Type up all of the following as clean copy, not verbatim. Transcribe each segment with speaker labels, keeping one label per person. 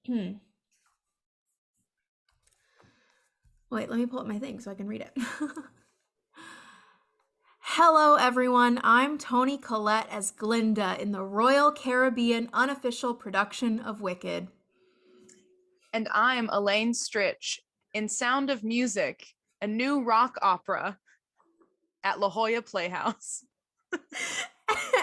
Speaker 1: Hmm. Wait, let me pull up my thing so I can read it. Hello, everyone. I'm Toni Collette as Glinda in the Royal Caribbean unofficial production of Wicked.
Speaker 2: And I'm Elaine Stritch in Sound of Music, a new rock opera at La Jolla Playhouse.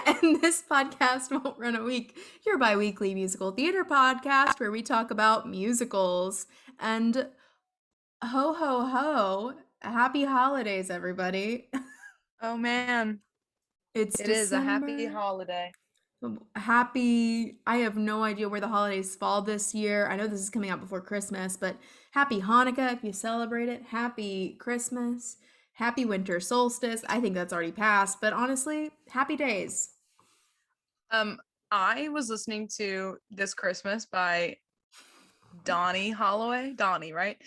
Speaker 1: And this podcast won't run a week. Your bi weekly musical theater podcast where we talk about musicals. And ho, ho, ho. Happy holidays, everybody.
Speaker 2: Oh man,
Speaker 1: It's
Speaker 2: it is a happy
Speaker 1: December.
Speaker 2: holiday.
Speaker 1: Happy, I have no idea where the holidays fall this year. I know this is coming out before Christmas, but happy Hanukkah if you celebrate it. Happy Christmas. Happy winter solstice. I think that's already passed, but honestly, happy days.
Speaker 2: Um, I was listening to This Christmas by Donnie Holloway. Donnie, right?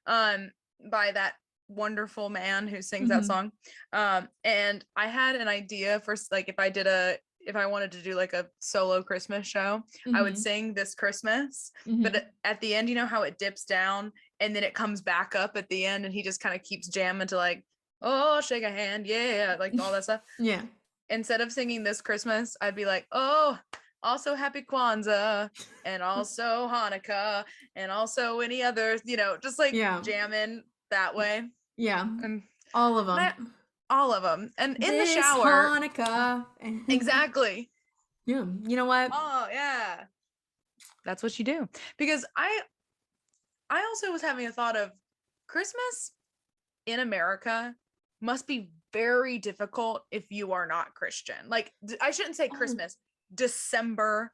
Speaker 2: Um, by that wonderful man who sings that
Speaker 1: Hmm.
Speaker 2: song. And I had an idea for like if I wanted to do like a solo Christmas show, I would
Speaker 1: Hmm.
Speaker 2: sing This Christmas, but
Speaker 1: Hmm.
Speaker 2: at the end, you know how it dips down and then it comes back up at the end and he just kind of keeps jamming to like, oh, shake a hand, yeah, like all that stuff.
Speaker 1: Yeah.
Speaker 2: Instead of singing This Christmas, I'd be like, oh, also happy Kwanzaa and also Hanukkah and also any other, just like
Speaker 1: Yeah.
Speaker 2: jamming that way.
Speaker 1: Yeah.
Speaker 2: And,
Speaker 1: All of
Speaker 2: and I,
Speaker 1: them.
Speaker 2: all of them. And in the
Speaker 1: This
Speaker 2: shower,
Speaker 1: Hanukkah.
Speaker 2: exactly.
Speaker 1: Yeah. You know what?
Speaker 2: Oh, yeah. That's what you do. Because I also was having a thought of Christmas in America must be very difficult if you are not Christian. Like I shouldn't say
Speaker 1: Oh,
Speaker 2: Christmas. December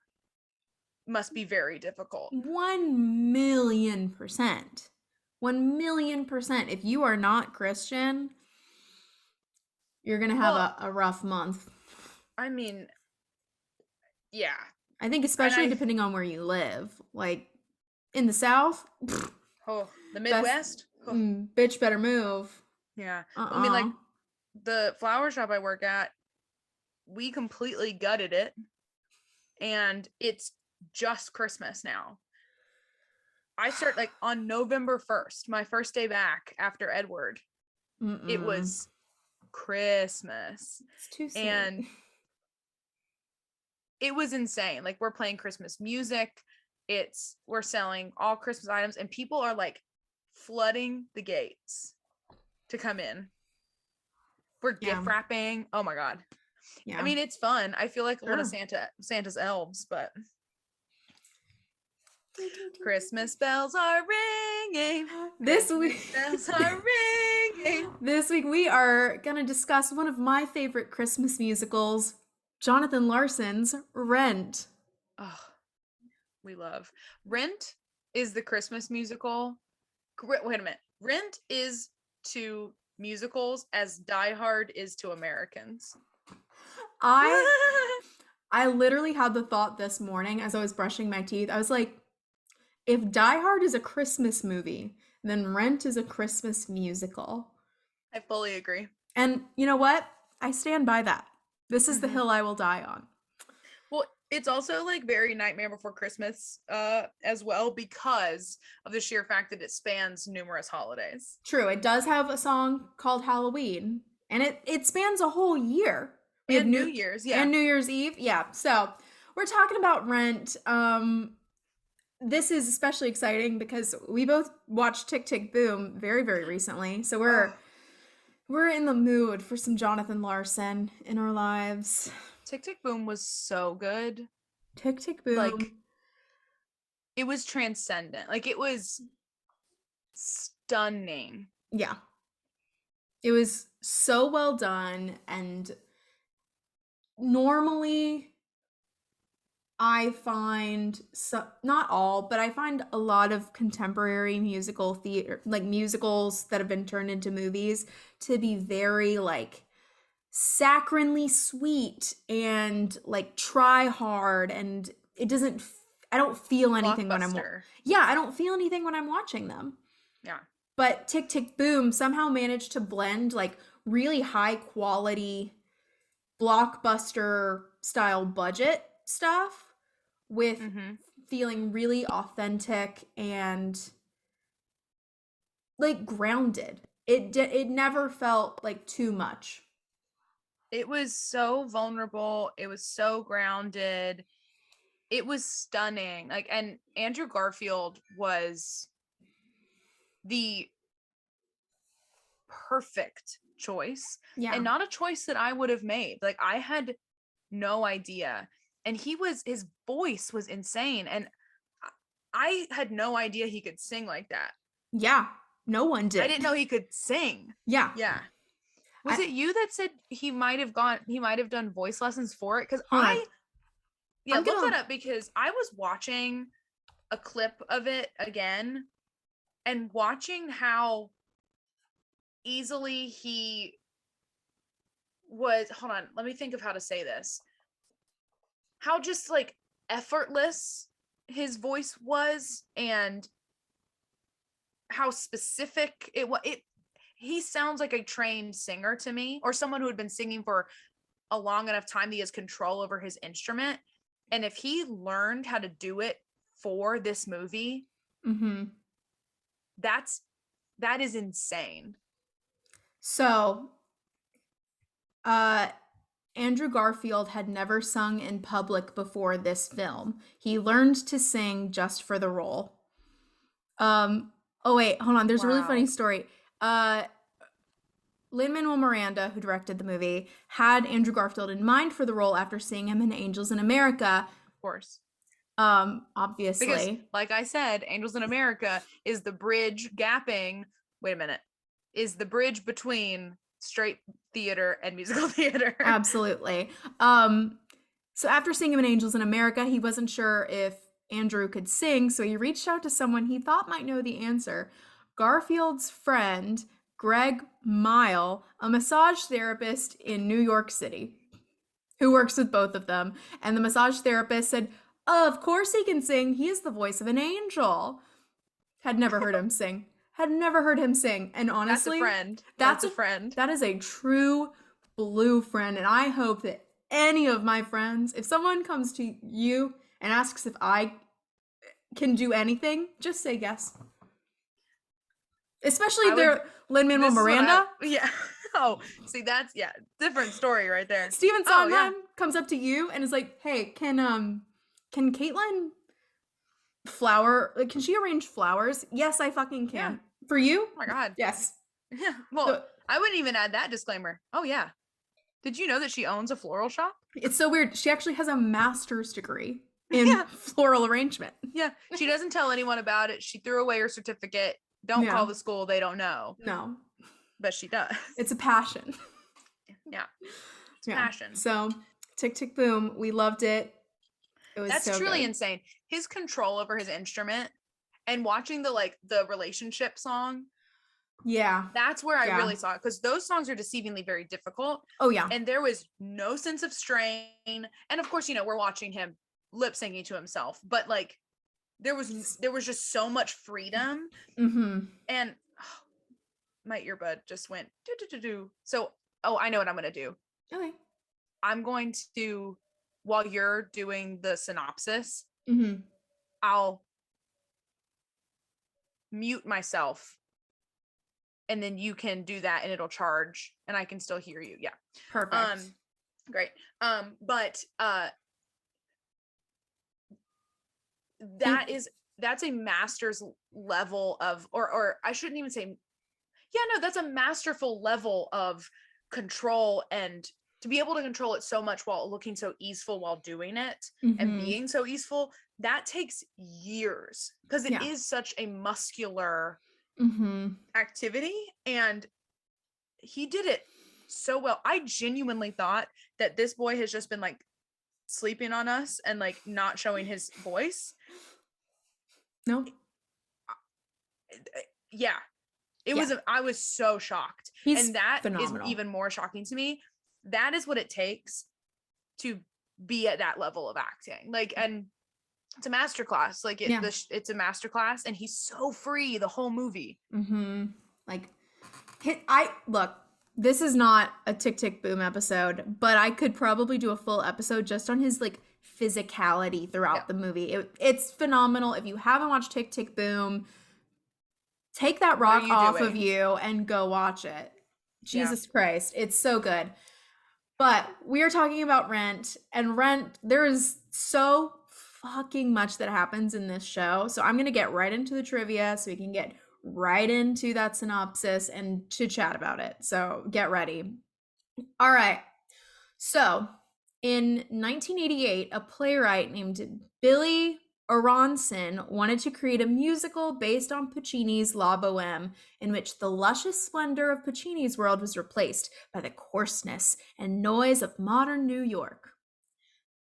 Speaker 2: must be very difficult.
Speaker 1: 1,000,000%. 1,000,000%. If you are not Christian, you're going to have
Speaker 2: Well,
Speaker 1: a rough month.
Speaker 2: I mean, yeah.
Speaker 1: I think,
Speaker 2: And
Speaker 1: especially depending on where you live. Like in the South,
Speaker 2: the
Speaker 1: best,
Speaker 2: Midwest. Oh,
Speaker 1: bitch better move.
Speaker 2: yeah.
Speaker 1: Uh
Speaker 2: I mean,
Speaker 1: uh.
Speaker 2: like the flower shop I work at, we completely gutted it and it's just Christmas now. I start like on November 1st, my first day back after Edward. It
Speaker 1: Mm-mm.
Speaker 2: was Christmas.
Speaker 1: It's too soon.
Speaker 2: And it was insane. Like we're playing Christmas music. We're selling all Christmas items and people are like flooding the gates to come in. We're
Speaker 1: Yeah.
Speaker 2: gift wrapping. Oh my God. I
Speaker 1: Yeah.
Speaker 2: mean, it's fun. I feel like one of
Speaker 1: Sure.
Speaker 2: Santa's elves, but Christmas bells are ringing.
Speaker 1: This
Speaker 2: Christmas
Speaker 1: week,
Speaker 2: bells are ringing.
Speaker 1: this week we are gonna discuss one of my favorite Christmas musicals, Jonathan Larson's Rent.
Speaker 2: Oh, we love. Rent is the Christmas musical. Wait a minute. Rent is to musicals as Die Hard is to Americans.
Speaker 1: I I literally had the thought this morning as I was brushing my teeth. I was like, if Die Hard is a Christmas movie, then Rent is a Christmas musical.
Speaker 2: I fully agree.
Speaker 1: And you know what? I stand by that. This is the
Speaker 2: Mm-hmm.
Speaker 1: hill I will die on.
Speaker 2: Well, it's also like very Nightmare Before Christmas as well because of the sheer fact that it spans numerous holidays.
Speaker 1: True, it does have a song called Halloween, and it spans a whole year. We have
Speaker 2: And New Year's, yeah.
Speaker 1: New Year's Eve. Yeah. So, we're talking about Rent. This is especially exciting because we both watched Tick Tick Boom very, very recently. So
Speaker 2: Oh,
Speaker 1: we're in the mood for some Jonathan Larson in our lives.
Speaker 2: Tick Tick Boom was so good.
Speaker 1: Tick Tick
Speaker 2: Like
Speaker 1: Boom.
Speaker 2: it was transcendent. Like it was stunning.
Speaker 1: Yeah. It was so well done, and normally I find not all, but I find a lot of contemporary musical theater, like musicals that have been turned into movies, to be very like saccharinely sweet and like try hard, and it doesn't. I don't feel anything when
Speaker 2: Blockbuster.
Speaker 1: yeah, I don't feel anything when I'm watching them.
Speaker 2: Yeah.
Speaker 1: But Tick Tick Boom somehow managed to blend like really high quality blockbuster style budget stuff with
Speaker 2: Mm-hmm.
Speaker 1: feeling really authentic and like grounded. It never felt like too much.
Speaker 2: It was so vulnerable. It was so grounded. It was stunning. Like, and Andrew Garfield was the perfect choice
Speaker 1: Yeah.
Speaker 2: and not a choice that I would have made. Like, I had no idea. And his voice was insane. And I had no idea he could sing like that.
Speaker 1: Yeah. No one
Speaker 2: I
Speaker 1: did.
Speaker 2: didn't know he could sing.
Speaker 1: Yeah.
Speaker 2: Yeah. Was
Speaker 1: I
Speaker 2: it you that said he might have done voice lessons for it? Because
Speaker 1: hold on.
Speaker 2: yeah,
Speaker 1: I'm
Speaker 2: look that
Speaker 1: gonna
Speaker 2: up because I was watching a clip of it again and watching how easily he was. Hold on, let me think of how to say this. How just like effortless his voice was and how specific it was. He sounds like a trained singer to me, or someone who had been singing for a long enough time that he has control over his instrument. And if he learned how to do it for this movie,
Speaker 1: mm-hmm.
Speaker 2: that is insane.
Speaker 1: So uh Andrew Garfield had never sung in public before this film. He learned to sing just for the role. Oh wait, hold on. There's a really funny
Speaker 2: Wow.
Speaker 1: story. Uh Lin-Manuel Miranda, who directed the movie, had Andrew Garfield in mind for the role after seeing him in Angels in America.
Speaker 2: Of course. Because,
Speaker 1: Obviously.
Speaker 2: like I said, Angels in America is the bridge gapping. Wait a minute. Is the bridge between straight theater and musical theater.
Speaker 1: Absolutely. So after seeing him in Angels in America, he wasn't sure if Andrew could sing, so he reached out to someone he thought might know the answer. Garfield's friend, Greg Mile, a massage therapist in New York City, who works with both of them. And the massage therapist said, "Of course he can sing. He is the voice of an angel." Had never heard him sing. Had never heard him sing. And
Speaker 2: That's a
Speaker 1: honestly,
Speaker 2: friend. That's a friend.
Speaker 1: that is a true blue friend. And I hope that any of my friends, if someone comes to you and asks if I can do anything, just say yes. Especially
Speaker 2: I
Speaker 1: if
Speaker 2: would
Speaker 1: they're Lin-Manuel
Speaker 2: this is what I
Speaker 1: Miranda.
Speaker 2: yeah. Oh, see that's different story right there.
Speaker 1: Steven
Speaker 2: Oh yeah.
Speaker 1: Sondheim comes up to you and is like, "Hey, can Caitlin can she arrange flowers?" Yes, I fucking
Speaker 2: Yeah.
Speaker 1: can. For you?
Speaker 2: Oh my god.
Speaker 1: Yes.
Speaker 2: Yeah. Well,
Speaker 1: So
Speaker 2: I wouldn't even add that disclaimer. Oh yeah. Did you know that she owns a floral shop?
Speaker 1: it's so weird. She actually has a master's degree in
Speaker 2: Yeah.
Speaker 1: floral arrangement.
Speaker 2: Yeah. She doesn't tell anyone about it. She threw away her certificate. Don't
Speaker 1: Yeah.
Speaker 2: call the school. They don't know.
Speaker 1: No,
Speaker 2: But she does.
Speaker 1: it's a passion.
Speaker 2: Yeah. It's
Speaker 1: Yeah.
Speaker 2: passion.
Speaker 1: So, Tick Tick Boom, we loved it. It was
Speaker 2: That's
Speaker 1: so
Speaker 2: truly
Speaker 1: good.
Speaker 2: insane. His control over his instrument and watching the relationship song,
Speaker 1: Yeah.
Speaker 2: that's where I
Speaker 1: Yeah.
Speaker 2: really saw it because those songs are deceivingly very difficult.
Speaker 1: Oh yeah.
Speaker 2: And there was no sense of strain. And of course, we're watching him lip syncing to himself, but like there was just so much freedom.
Speaker 1: Mm-hmm.
Speaker 2: And my earbud just went do do do do. So I know what I'm gonna do.
Speaker 1: Okay.
Speaker 2: I'm going to, while you're doing the synopsis,
Speaker 1: Mm-hmm.
Speaker 2: I'll mute myself and then you can do that and it'll charge and I can still hear you. Yeah.
Speaker 1: Perfect.
Speaker 2: Great. But that's a master's level of or I shouldn't even say yeah, no, that's a masterful level of control and to be able to control it so much while looking so easeful while doing it and
Speaker 1: Mm-hmm.
Speaker 2: being so easeful, that takes years because it
Speaker 1: Yeah.
Speaker 2: is such a muscular
Speaker 1: Mm-hmm.
Speaker 2: activity and he did it so well. I genuinely thought that this boy has just been like sleeping on us and like not showing his voice.
Speaker 1: No.
Speaker 2: Yeah.
Speaker 1: Yeah.
Speaker 2: I was so shocked.
Speaker 1: He's
Speaker 2: and that
Speaker 1: phenomenal.
Speaker 2: is even more shocking to me. That is what it takes to be at that level of acting. Like, and it's a masterclass. Like it's a masterclass and he's so free the whole movie.
Speaker 1: Mm-hmm. Like look, this is not a Tick Tick Boom episode, but I could probably do a full episode just on his like physicality
Speaker 2: Yeah.
Speaker 1: throughout the movie. It's phenomenal. If you haven't watched Tick Tick Boom, take that
Speaker 2: What are
Speaker 1: rock
Speaker 2: you
Speaker 1: off of
Speaker 2: doing?
Speaker 1: you and go watch it.
Speaker 2: Yeah.
Speaker 1: Jesus Christ, it's so good. But we are talking about Rent, and Rent, there is so fucking much that happens in this show. So I'm going to get right into the trivia so we can get right into that synopsis and chit chat about it. So get ready. All right. So in 1988, a playwright named Billy Aronson wanted to create a musical based on Puccini's La Boheme, in which the luscious splendor of Puccini's world was replaced by the coarseness and noise of modern New York.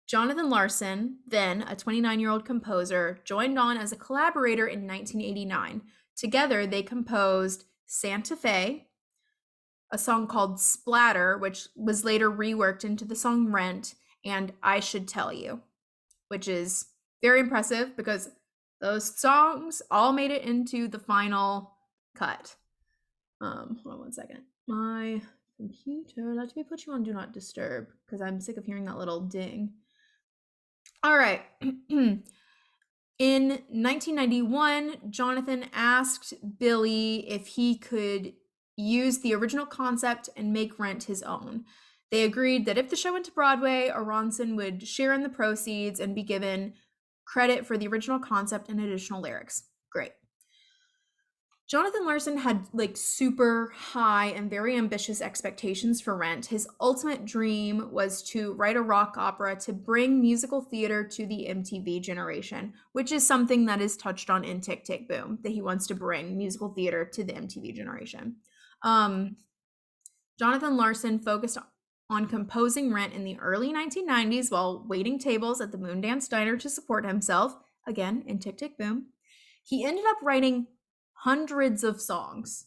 Speaker 1: Jonathan Larson, then a 29-year-old composer, joined on as a collaborator in 1989. Together, they composed Santa Fe, a song called Splatter, which was later reworked into the song Rent, and I Should Tell You, which is very impressive because those songs all made it into the final cut. Hold on one second. My computer, let me put you on Do Not Disturb because I'm sick of hearing that little ding. All right. In 1991, Jonathan asked Billy if he could use the original concept and make Rent his own. They agreed that if the show went to Broadway, Aronson would share in the proceeds and be given credit for the original concept and additional lyrics. Great. Jonathan Larson had like super high and very ambitious expectations for Rent. His ultimate dream was to write a rock opera to bring musical theater to the MTV generation, which is something that is touched on in Tick Tick Boom, that he wants to bring musical theater to the MTV generation. Jonathan Larson focused on composing Rent in the early 1990s while waiting tables at the Moondance Diner to support himself, again in Tick Tick Boom. He ended up writing hundreds of songs,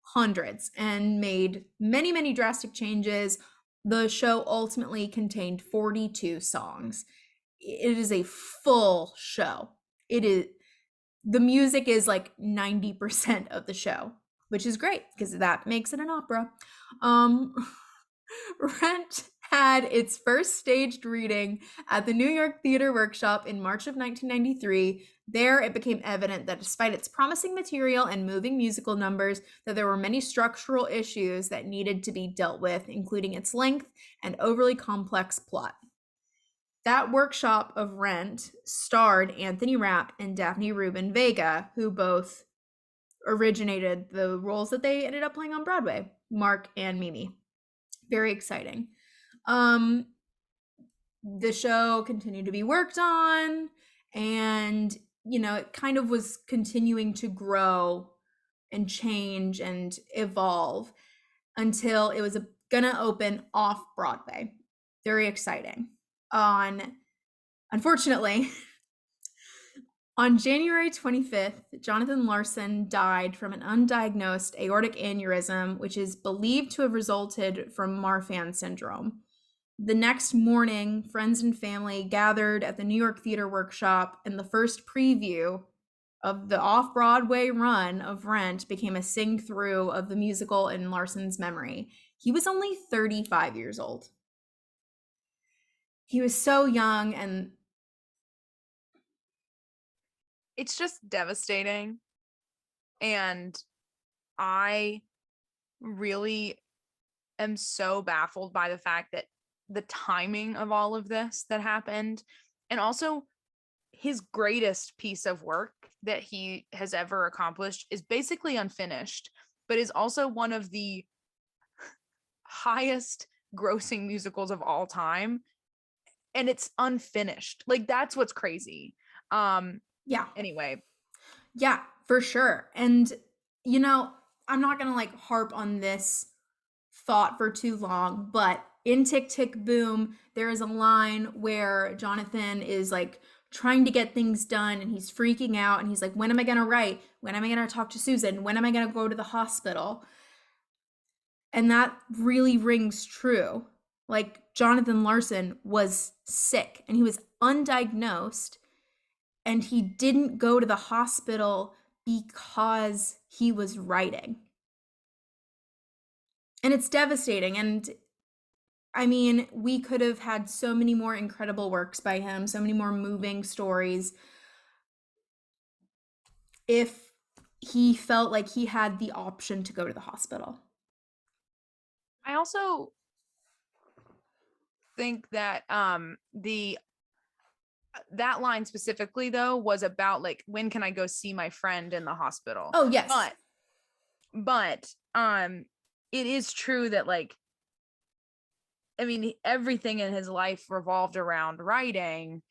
Speaker 1: hundreds, and made many, many drastic changes. The show ultimately contained 42 songs. It is a full show. It is the music is like 90% of the show, which is great because that makes it an opera. Um Rent had its first staged reading at the New York Theater Workshop in March of 1993. There, it became evident that despite its promising material and moving musical numbers, that there were many structural issues that needed to be dealt with, including its length and overly complex plot. That workshop of Rent starred Anthony Rapp and Daphne Rubin Vega, who both originated the roles that they ended up playing on Broadway, Mark and Mimi. Very exciting. Um, the show continued to be worked on, and it kind of was continuing to grow and change and evolve until it was gonna open off Broadway. Very exciting. Unfortunately, on January 25th, Jonathan Larson died from an undiagnosed aortic aneurysm, which is believed to have resulted from Marfan syndrome. The next morning, friends and family gathered at the New York Theater Workshop, and the first preview of the off-Broadway run of Rent became a sing-through of the musical in Larson's memory. He was only 35 years old. He was so young, and
Speaker 2: It's just devastating. And I really am so baffled by the fact that the timing of all of this that happened, and also his greatest piece of work that he has ever accomplished is basically unfinished, but is also one of the highest grossing musicals of all time, and it's unfinished. Like, that's what's crazy.
Speaker 1: yeah,
Speaker 2: Anyway.
Speaker 1: yeah, for sure. And I'm not gonna like harp on this thought for too long, but in Tick Tick Boom, there is a line where Jonathan is like trying to get things done and he's freaking out and he's like, when am I gonna write? When am I gonna talk to Susan? When am I gonna go to the hospital? And that really rings true. Like, Jonathan Larson was sick and he was undiagnosed, and he didn't go to the hospital because he was writing. And it's devastating. And I mean, we could have had so many more incredible works by him, so many more moving stories if he felt like he had the option to go to the hospital.
Speaker 2: I also think that the that line specifically though was about like when can I go see my friend in the hospital.
Speaker 1: Oh, yes.
Speaker 2: But it is true that like I mean everything in his life revolved around writing,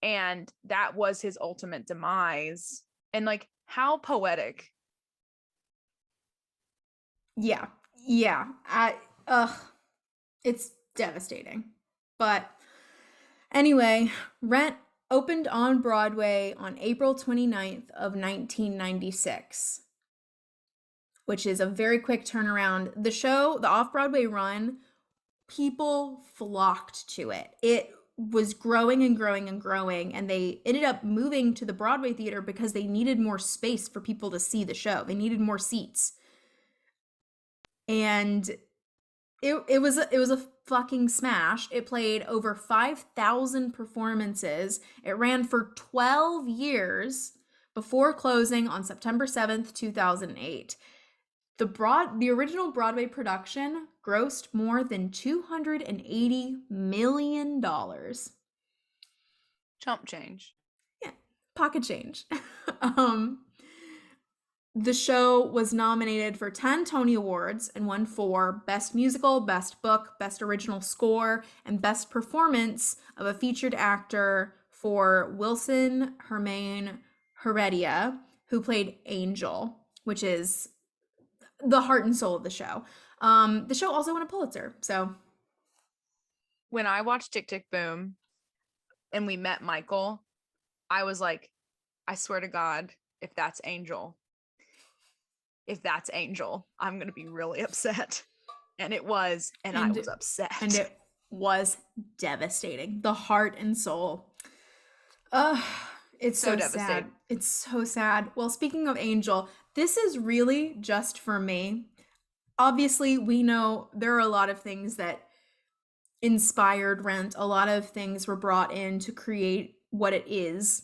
Speaker 2: and that was his ultimate demise. And like how poetic.
Speaker 1: Yeah. Yeah. Ugh, it's devastating. But anyway, Rent opened on Broadway on April 29th of 1996, which is a very quick turnaround. The show, the off-Broadway run, people flocked to it. It was growing and growing and growing, and they ended up moving to the Broadway theater because they needed more space for people to see the show. They needed more seats. And it was a fucking smash. It played over 5,000 performances. It ran for 12 years before closing on September 7th, 2008. The original Broadway production grossed more than $280 million.
Speaker 2: Chump change.
Speaker 1: Yeah, pocket change. um, the show was nominated for 10 Tony Awards and won for Best Musical, Best Book, Best Original Score, and Best Performance of a Featured Actor for Wilson Hermaine Heredia, who played Angel, which is the heart and soul of the show. The show also won a Pulitzer, so
Speaker 2: When I watched Tick Tick Boom and we met Michael, I was like, I swear to God, if that's Angel, I'm going to be really upset. And it was, and I was upset.
Speaker 1: And it was devastating. The heart and soul. It's so sad. It's so sad. Well, speaking of Angel, this is really just for me. Obviously, we know there are a lot of things that inspired Rent. A lot of things were brought in to create what it is.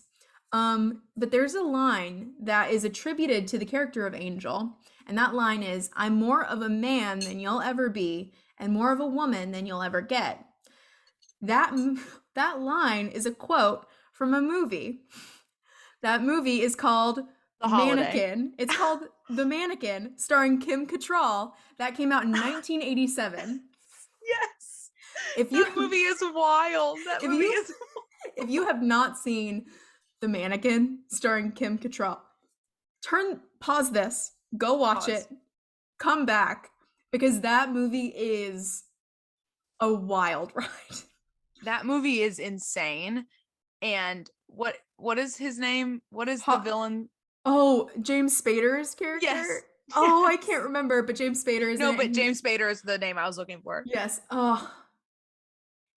Speaker 1: But there's a line that is attributed to the character of Angel, and that line is, "I'm more of a man than you'll ever be, and more of a woman than you'll ever get." That that line is a quote from a movie. That movie is called
Speaker 2: The Holiday.
Speaker 1: Mannequin. It's called The Mannequin, starring Kim Cattrall. That came out in 1987.
Speaker 2: Yes.
Speaker 1: If
Speaker 2: that movie is wild.
Speaker 1: If you have not seen The Mannequin starring Kim Cattrall, pause this, go watch it, come back, because that movie is a wild ride.
Speaker 2: That movie is insane. And what is his name? What is the villain?
Speaker 1: Oh, James Spader's character?
Speaker 2: Yes.
Speaker 1: Oh, I can't remember, but James Spader is
Speaker 2: James Spader is the name I was looking for.
Speaker 1: Yes. Oh.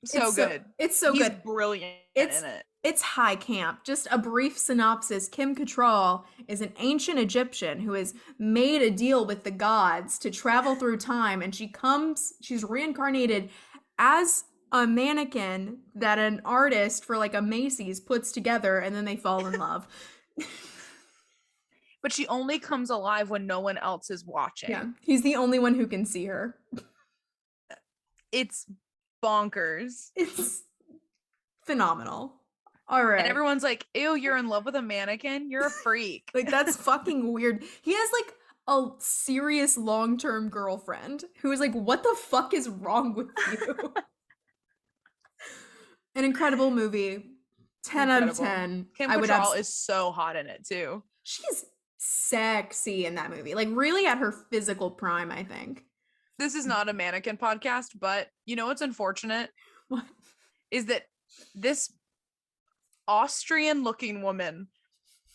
Speaker 2: So good.
Speaker 1: It's so
Speaker 2: He's
Speaker 1: good.
Speaker 2: He's brilliant in it.
Speaker 1: It's high camp. Just a brief synopsis. Kim Cattrall is an ancient Egyptian who has made a deal with the gods to travel through time, and she's reincarnated as a mannequin that an artist for like a Macy's puts together, and then they fall in love.
Speaker 2: But she only comes alive when no one else is watching.
Speaker 1: Yeah, he's the only one who can see her.
Speaker 2: It's bonkers.
Speaker 1: It's phenomenal. All right.
Speaker 2: And everyone's like, ew, you're in love with a mannequin? You're a freak.
Speaker 1: Like, that's fucking weird. He has like a serious long-term girlfriend who is like, what the fuck is wrong with you? An incredible movie. 10 out of 10.
Speaker 2: Kim Cattrall is so hot in it too.
Speaker 1: She's sexy in that movie. Like really at her physical prime, I think.
Speaker 2: This is not a Mannequin podcast, but you know what's unfortunate?
Speaker 1: What?
Speaker 2: Is that this Austrian looking woman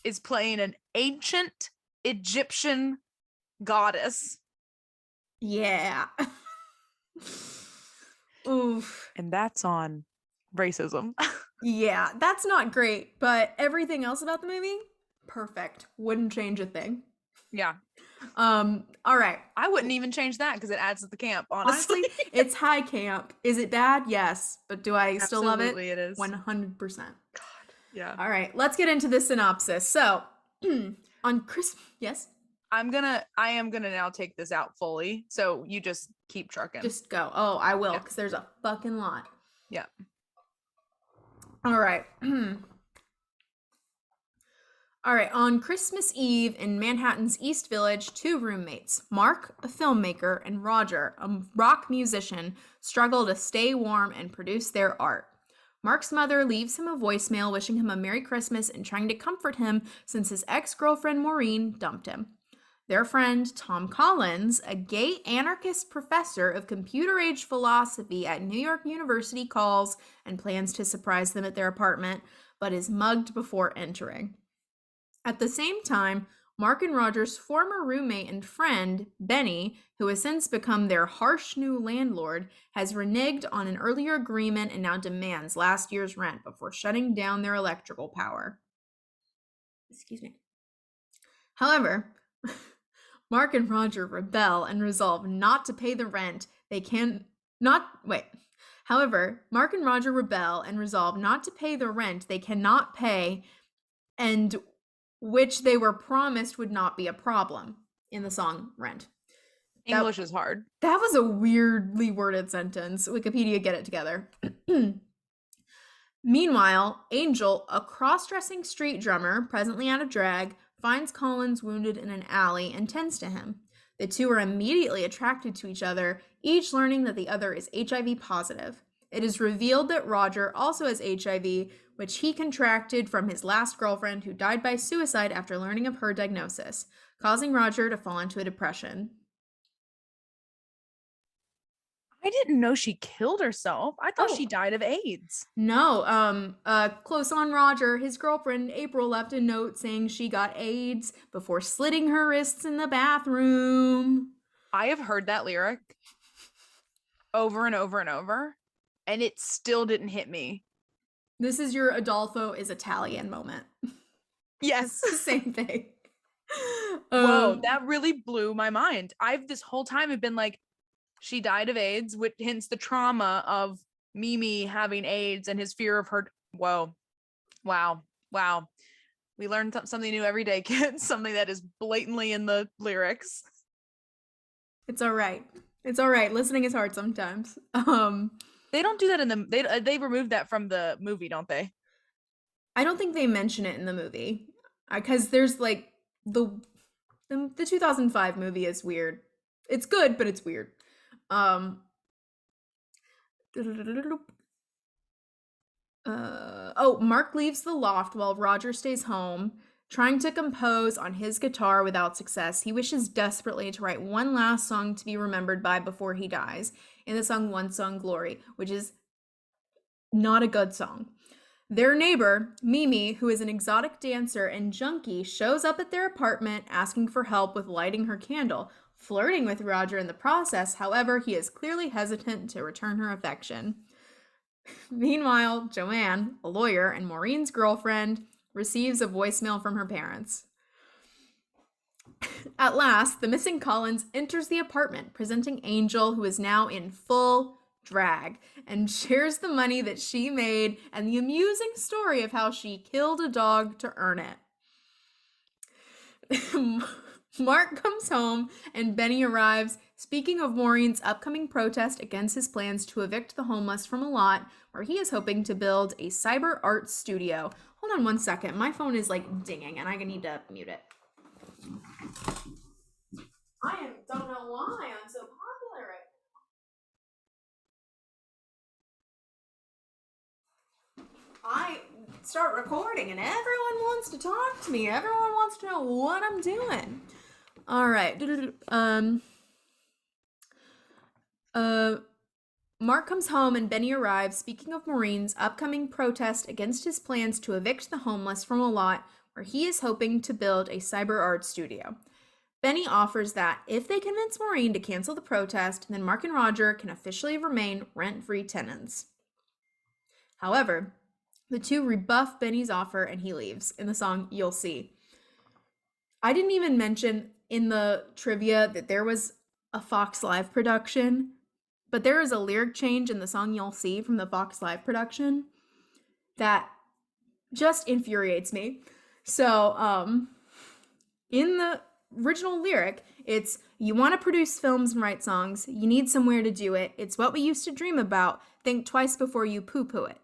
Speaker 2: is playing an ancient Egyptian goddess.
Speaker 1: Yeah. Oof.
Speaker 2: And that's on racism.
Speaker 1: Yeah, that's not great, but everything else about the movie, perfect. Wouldn't change a thing.
Speaker 2: Yeah.
Speaker 1: All right.
Speaker 2: I wouldn't even change that because it adds to the camp, honestly.
Speaker 1: Honestly, it's high camp. Is it bad? Yes. But do I still love it?
Speaker 2: Absolutely, it is.
Speaker 1: 100%.
Speaker 2: God, yeah.
Speaker 1: All right, let's get into the synopsis. So, on Christmas, yes,
Speaker 2: I am gonna now take this out fully. So you just keep trucking.
Speaker 1: just go. Oh, I will,
Speaker 2: Yeah.
Speaker 1: because there's a fucking lot.
Speaker 2: Yeah.
Speaker 1: All right. All right, on Christmas Eve in Manhattan's East Village, two roommates, Mark, a filmmaker, and Roger, a rock musician, struggle to stay warm and produce their art. Mark's mother leaves him a voicemail wishing him a Merry Christmas and trying to comfort him since his ex girlfriend Maureen dumped him. Their friend, Tom Collins, a gay anarchist professor of computer age philosophy at New York University, calls and plans to surprise them at their apartment, but is mugged before entering. At the same time, Mark and Roger's former roommate and friend, Benny, who has since become their harsh new landlord, has reneged on an earlier agreement and now demands last year's rent before shutting down their electrical power. Excuse me. However, Mark and Roger rebel and resolve not to pay the rent they can not wait. However, Mark and Roger rebel and resolve not to pay the rent they cannot pay and which they were promised would not be a problem in the song Rent.
Speaker 2: English is hard.
Speaker 1: That was a weirdly worded sentence. Wikipedia, get it together. Meanwhile, Angel, a cross dressing street drummer, presently out of drag, finds Collins wounded in an alley and tends to him. The two are immediately attracted to each other, each learning that the other is HIV positive. It is revealed that Roger also has HIV, which he contracted from his last girlfriend who died by suicide after learning of her diagnosis, causing Roger to fall into a depression.
Speaker 2: I didn't know she killed herself. I thought she
Speaker 1: Oh,
Speaker 2: died of AIDS.
Speaker 1: no, close on Roger, his girlfriend April left a note saying she got AIDS before slitting her wrists in the bathroom.
Speaker 2: I have heard that lyric over and over and over, and it still didn't hit me.
Speaker 1: This is your Adolfo is Italian moment.
Speaker 2: Yes.
Speaker 1: Same thing.
Speaker 2: Whoa, that really blew my mind. I've this whole time have been like, she died of AIDS, which hence the trauma of Mimi having AIDS and his fear of her. Whoa. Wow. Wow. We learn something new every day, kids. Something that is blatantly in the lyrics.
Speaker 1: It's all right. It's all right. Listening is hard sometimes.
Speaker 2: They don't do that in the they removed that from the movie, don't they?
Speaker 1: I don't think they mention it in the movie because there's like the 2005 movie is weird. It's good, but it's weird. Um, Mark leaves the loft while Roger stays home, trying to compose on his guitar without success. He wishes desperately to write one last song to be remembered by before he dies, in the song One Song Glory, which is not a good song. Their neighbor, Mimi, who is an exotic dancer and junkie, shows up at their apartment asking for help with lighting her candle, flirting with Roger in the process. However, he is clearly hesitant to return her affection. Meanwhile, Joanne, a lawyer and Maureen's girlfriend, receives a voicemail from her parents. At last, the missing Collins enters the apartment, presenting Angel, who is now in full drag, and shares the money that she made and the amusing story of how she killed a dog to earn it. Mark comes home and Benny arrives, speaking of Maureen's upcoming protest against his plans to evict the homeless from a lot where he is hoping to build a cyber art studio. Hold on one second. My phone is like dinging and I need to mute it. Don't know why I'm so popular right now. I start recording and everyone wants to talk to me. Everyone wants to know what I'm doing. All right. Mark comes home and Benny arrives, speaking of Maureen's upcoming protest against his plans to evict the homeless from a lot where he is hoping to build a cyber art studio. Benny offers that if they convince Maureen to cancel the protest, then Mark and Roger can officially remain rent-free tenants. However, the two rebuff Benny's offer and he leaves in the song You'll See. I didn't even mention in the trivia that there was a Fox Live production, but there is a lyric change in the song You'll See from the Fox Live production that just infuriates me. So, in the original lyric, it's you want to produce films and write songs, you need somewhere to do it. It's what we used to dream about. Think twice before you poo poo it.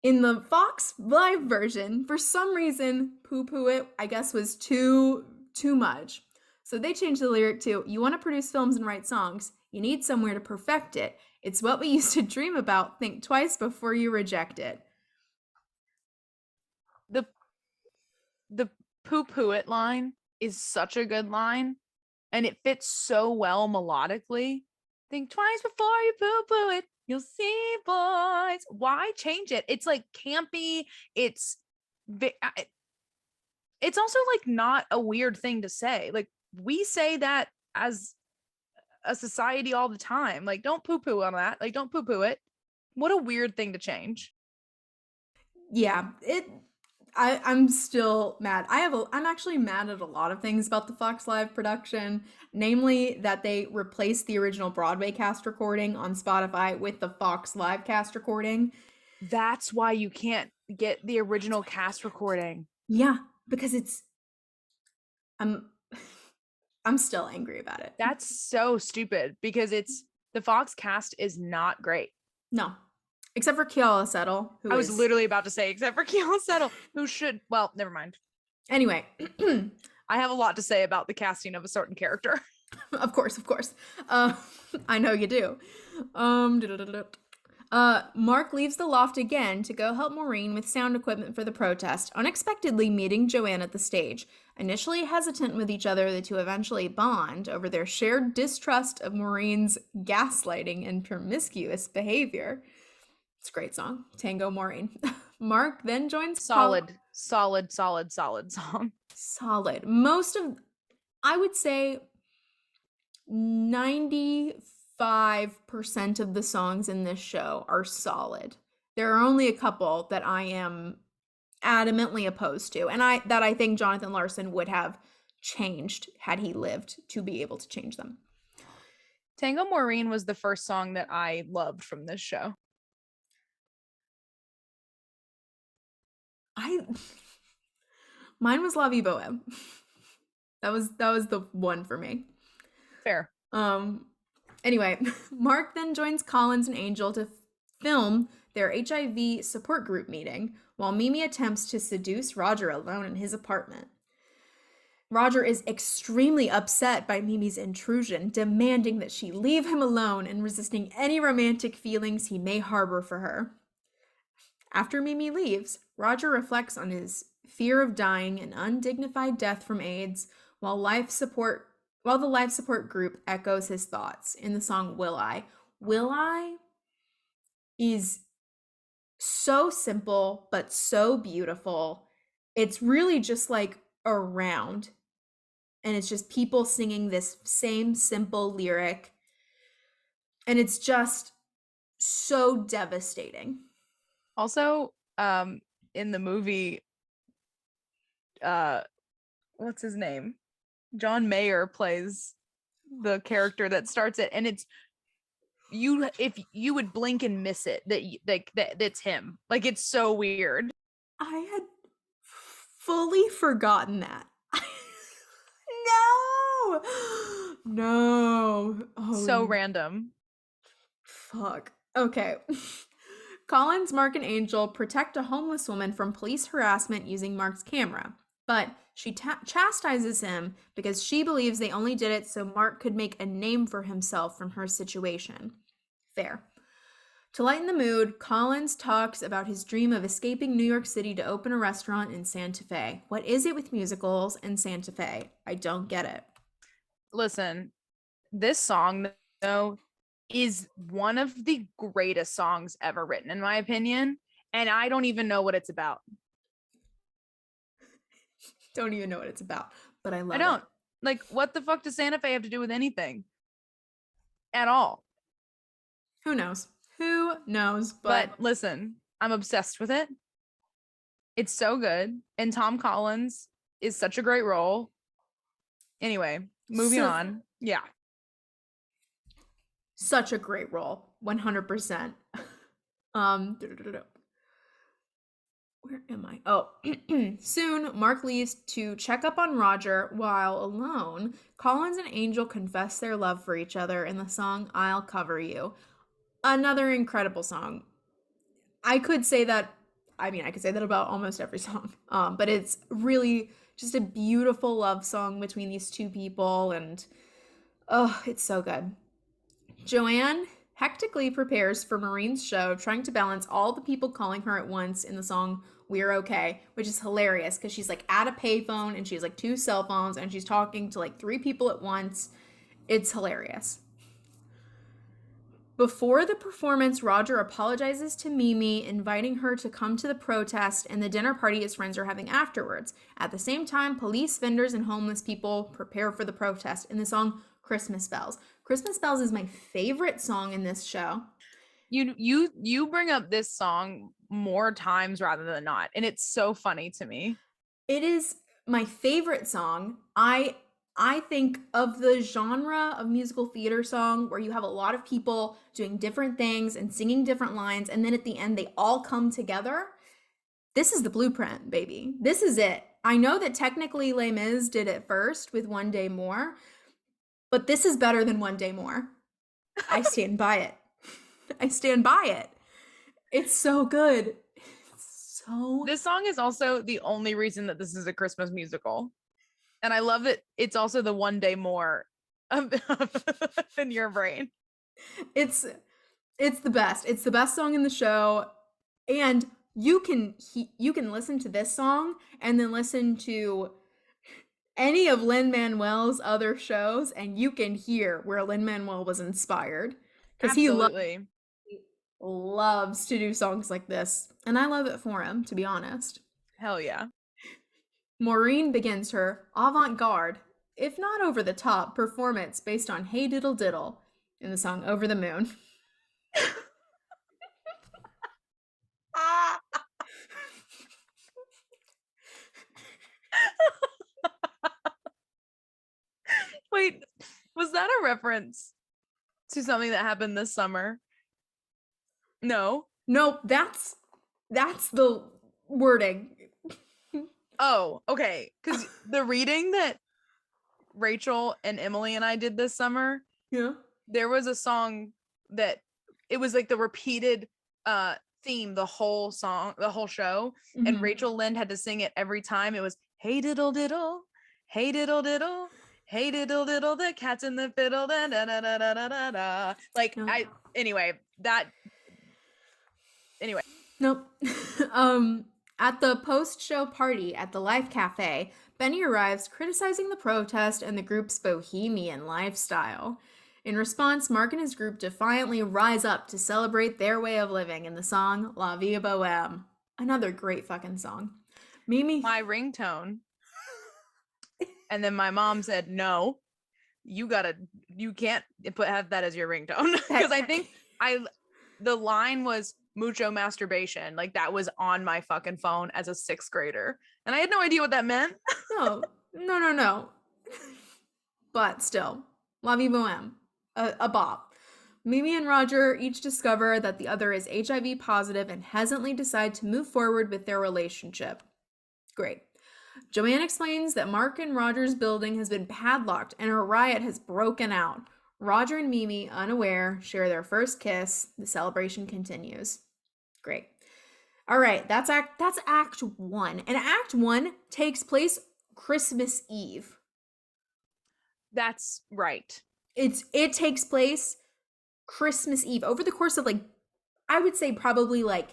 Speaker 1: In the Fox Live version, for some reason, poo poo it, I guess, was too much. So they changed the lyric to you want to produce films and write songs, you need somewhere to perfect it. It's what we used to dream about. Think twice before you reject it.
Speaker 2: The the poo poo it line is such a good line, and it fits so well melodically. Think twice before you poo poo it. You'll see, boys. Why change it? It's like campy. It's also like not a weird thing to say. Like we say that as a society all the time. Like don't poo poo on that. Like don't poo poo it. What a weird thing to change.
Speaker 1: Yeah, I'm still mad. I'm actually mad at a lot of things about the Fox Live production, namely that they replaced the original Broadway cast recording on Spotify with the Fox Live cast recording.
Speaker 2: That's why you can't get the original cast recording.
Speaker 1: Yeah, because I'm I'm still angry about it.
Speaker 2: That's so stupid because the Fox cast is not great.
Speaker 1: No. Except for Keala Settle,
Speaker 2: I was literally about to say, except for Keala Settle, who should, well, never mind.
Speaker 1: Anyway,
Speaker 2: I have a lot to say about the casting of a certain character.
Speaker 1: Of course. I know you do. Mark leaves the loft again to go help Maureen with sound equipment for the protest, unexpectedly meeting Joanne at the stage. Initially hesitant with each other, the two eventually bond over their shared distrust of Maureen's gaslighting and promiscuous behavior. It's a great song. Tango Maureen. Mark then joins
Speaker 2: solid song.
Speaker 1: Solid. I would say 95% of the songs in this show are solid. There are only a couple that I am adamantly opposed to, and I think Jonathan Larson would have changed had he lived to be able to change them.
Speaker 2: Tango Maureen was the first song that I loved from this show.
Speaker 1: Mine was La Vie Boheme. That was the one for me.
Speaker 2: Fair.
Speaker 1: Anyway, Mark then joins Collins and Angel to film their HIV support group meeting while Mimi attempts to seduce Roger alone in his apartment. Roger is extremely upset by Mimi's intrusion, demanding that she leave him alone and resisting any romantic feelings he may harbor for her. After Mimi leaves, Roger reflects on his fear of dying an undignified death from AIDS while the life support group echoes his thoughts in the song Will I. Will I is so simple but so beautiful. It's really just like around, and it's just people singing this same simple lyric, and it's just so devastating.
Speaker 2: Also, in the movie, what's his name? John Mayer plays the character that starts it, and it's if you would blink and miss it that's him. Like it's so weird.
Speaker 1: I had fully forgotten that. No. Oh,
Speaker 2: so random.
Speaker 1: Fuck. Okay. Collins, Mark, and Angel protect a homeless woman from police harassment using Mark's camera, but she chastises him because she believes they only did it so Mark could make a name for himself from her situation. Fair. To lighten the mood, Collins talks about his dream of escaping New York City to open a restaurant in Santa Fe. What is it with musicals and Santa Fe? I don't get it.
Speaker 2: Listen, this song, though, is one of the greatest songs ever written, in my opinion, and I don't even know what it's about.
Speaker 1: Don't even know what it's about, but I love it.
Speaker 2: I don't. Like, what the fuck does Santa Fe have to do with anything? At all.
Speaker 1: Who knows? Who knows?
Speaker 2: But listen, I'm obsessed with it. It's so good. And Tom Collins is such a great role. Anyway, moving on. Yeah.
Speaker 1: Such a great role. 100%. Um, where am I? Oh, soon Mark leaves to check up on Roger while alone. Collins and Angel confess their love for each other in the song I'll Cover You. Another incredible song. I could say that, I could say that about almost every song. But it's really just a beautiful love song between these two people, and oh, it's so good. Joanne hectically prepares for Maureen's show, trying to balance all the people calling her at once in the song We're Okay, which is hilarious because she's like at a payphone and she's like two cell phones and she's talking to like three people at once. It's hilarious. Before the performance, Roger apologizes to Mimi, inviting her to come to the protest and the dinner party his friends are having afterwards. At the same time, police, vendors, and homeless people prepare for the protest in the song Christmas Bells. Christmas Bells is my favorite song in this show.
Speaker 2: You bring up this song more times rather than not, and it's so funny to me.
Speaker 1: It is my favorite song. I think of the genre of musical theater song where you have a lot of people doing different things and singing different lines, and then at the end they all come together. This is the blueprint, baby. This is it. I know that technically Les Mis did it first with One Day More, but this is better than One Day More. I stand by it. I stand by it. It's so good. It's so
Speaker 2: This song is also the only reason that this is a Christmas musical. And I love that it's also the One Day More in your brain.
Speaker 1: it's it's the best. It's the best song in the show, and you can listen to this song and then listen to any of Lin-Manuel's other shows, and you can hear where Lin-Manuel was inspired because
Speaker 2: Absolutely.
Speaker 1: loves to do songs like this, and I love it for him, to be honest.
Speaker 2: Hell yeah.
Speaker 1: Maureen begins her avant-garde, if not over the top, performance based on Hey Diddle Diddle in the song Over the Moon.
Speaker 2: Wait, was that a reference to something that happened this summer? No.
Speaker 1: Nope, that's the wording.
Speaker 2: Oh, okay. Because the reading that Rachel and Emily and I did this summer,
Speaker 1: Yeah.
Speaker 2: there was a song that it was like the repeated theme the whole song, the whole show, and
Speaker 1: Mhm.
Speaker 2: Rachel Lynn had to sing it every time. It was hey diddle diddle, hey diddle diddle, hey diddle diddle, the cat's in the fiddle, da da da da da da da. Like
Speaker 1: No.
Speaker 2: I anyway, that anyway.
Speaker 1: Nope. At the post-show party at the Life Cafe, Benny arrives criticizing the protest and the group's bohemian lifestyle. In response, Mark and his group defiantly rise up to celebrate their way of living in the song La Vie Bohème. Another great fucking song. Mimi.
Speaker 2: My ringtone. And then my mom said, no, you can't have that as your ringtone. Because I think the line was mucho masturbation. Like that was on my fucking phone as a sixth grader. And I had no idea what that meant.
Speaker 1: No. But still, La Vie Bohème, a bop. Mimi and Roger each discover that the other is HIV positive and hesitantly decide to move forward with their relationship. Great. Joanne explains that Mark and Roger's building has been padlocked and a riot has broken out. Roger and Mimi, unaware, share their first kiss. The celebration continues. Great. All right, that's act 1. And act 1 takes place Christmas Eve.
Speaker 2: That's right.
Speaker 1: It takes place Christmas Eve over the course of like I would say probably like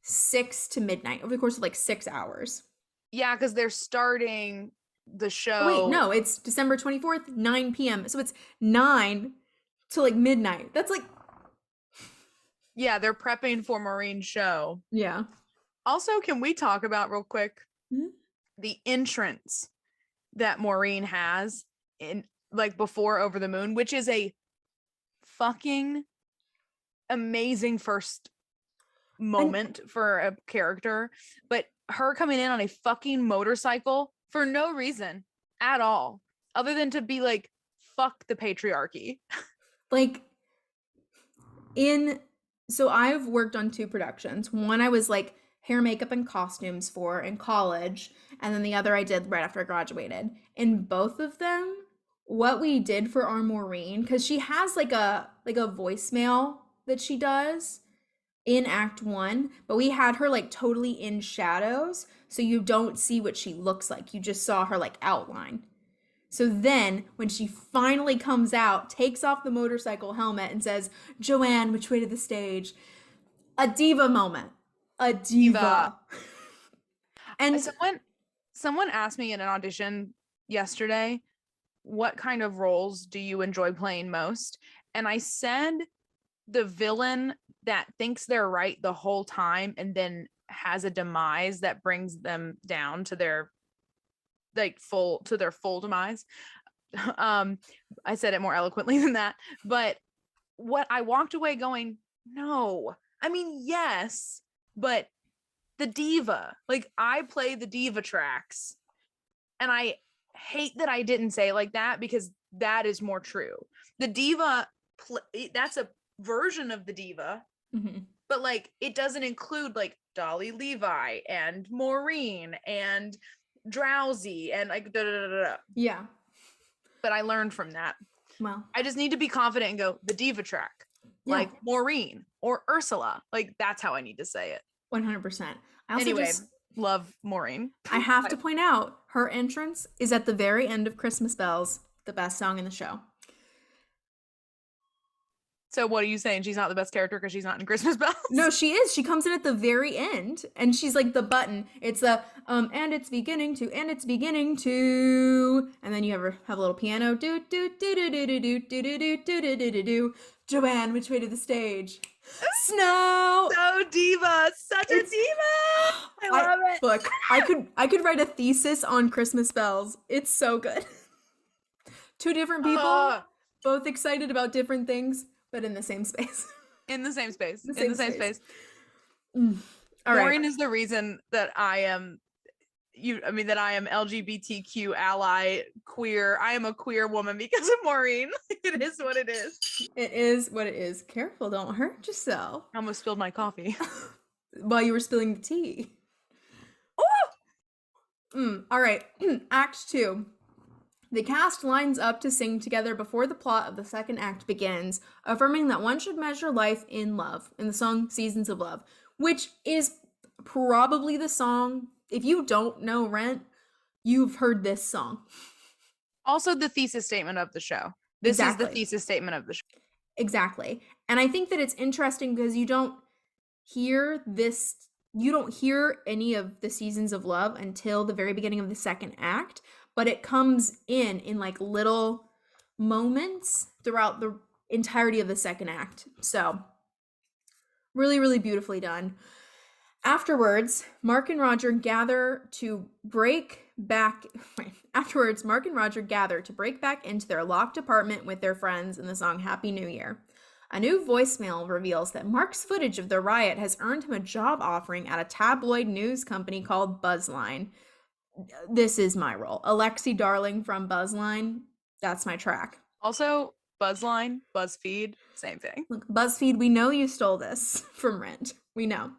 Speaker 1: 6 to midnight, over the course of like 6 hours.
Speaker 2: Yeah, because they're starting the show.
Speaker 1: Oh, wait, no, it's December 24th, 9 p.m. So it's 9 to like midnight. That's like
Speaker 2: yeah, they're prepping for Maureen's show.
Speaker 1: yeah.
Speaker 2: Also, can we talk about real quick
Speaker 1: Mm-hmm.
Speaker 2: the entrance that Maureen has in like before Over the Moon, which is a fucking amazing first moment for a character, but her coming in on a fucking motorcycle for no reason at all. other than to be like, fuck the patriarchy.
Speaker 1: Like in so I've worked on two productions. One I was like hair, makeup, and costumes for in college, and then the other I did right after I graduated. In both of them, what we did for our Maureen, because she has like a voicemail that she does in Act One, but we had her like totally in shadows, so you don't see what she looks like. You just saw her like outline. So then, when she finally comes out, takes off the motorcycle helmet and says, Joanne, which way to the stage? A diva moment. A
Speaker 2: Eva,
Speaker 1: diva. And
Speaker 2: someone asked me in an audition yesterday, what kind of roles do you enjoy playing most? And I said the villain that thinks they're right the whole time and then has a demise that brings them down to their full demise. I said it more eloquently than that, but what I walked away going, no. I mean, yes, but the diva, like I play the diva tracks, and I hate that I didn't say it like that because that is more true. The diva, that's a version of the diva,
Speaker 1: mhm.
Speaker 2: but like it doesn't include like Dolly Levi and Maureen and Drowsy and like da da da da.
Speaker 1: Yeah.
Speaker 2: But I learned from that.
Speaker 1: Well,
Speaker 2: I just need to be confident and go the diva track,
Speaker 1: yeah,
Speaker 2: like Maureen or Ursula. Like that's how I need to say it.
Speaker 1: 100%. I also
Speaker 2: Anyway,
Speaker 1: just
Speaker 2: love Maureen.
Speaker 1: I have to point out her entrance is at the very end of Christmas Bells, the best song in the show.
Speaker 2: So what are you saying? She's not the best character because she's not in Christmas Bells?
Speaker 1: No, she is. She comes in at the very end and she's like the button. It's the and it's beginning to and it's beginning to and then you have a little piano do do do do do do do do do do do do do do. Joanne, which way to the stage? Snow.
Speaker 2: So diva, such a diva. I love it.
Speaker 1: Look, I could write a thesis on Christmas Bells. It's so good. Two different people, both excited about different things, but in the same space.
Speaker 2: In the same space.
Speaker 1: The
Speaker 2: In the
Speaker 1: same
Speaker 2: same
Speaker 1: space.
Speaker 2: space.
Speaker 1: All
Speaker 2: Maureen
Speaker 1: right.
Speaker 2: is the reason that I am that I am LGBTQ ally queer. I am a queer woman because of Maureen. It is what it is.
Speaker 1: It is what it is. Careful, don't hurt yourself.
Speaker 2: I almost spilled my coffee.
Speaker 1: While you were spilling the tea. All right. Act 2. The cast lines up to sing together before the plot of the second act begins, affirming that one should measure life in love, in the song Seasons of Love, which is probably the song, if you don't know Rent, you've heard this song.
Speaker 2: Also the thesis statement of the show. This
Speaker 1: Exactly.
Speaker 2: is the thesis statement of the show.
Speaker 1: Exactly. And I think that it's interesting because you don't hear any of the Seasons of Love until the very beginning of the second act, but it comes in like little moments throughout the entirety of the second act. So really, really beautifully done. Afterwards, Mark and Roger gather to break back into their locked apartment with their friends in the song Happy New Year. A new voicemail reveals that Mark's footage of the riot has earned him a job offering at a tabloid news company called Buzzline. This is my role. Alexi Darling from Buzzline. That's my track.
Speaker 2: Also, Buzzline, BuzzFeed, same thing.
Speaker 1: Look, BuzzFeed, we know you stole this from Rent. We know.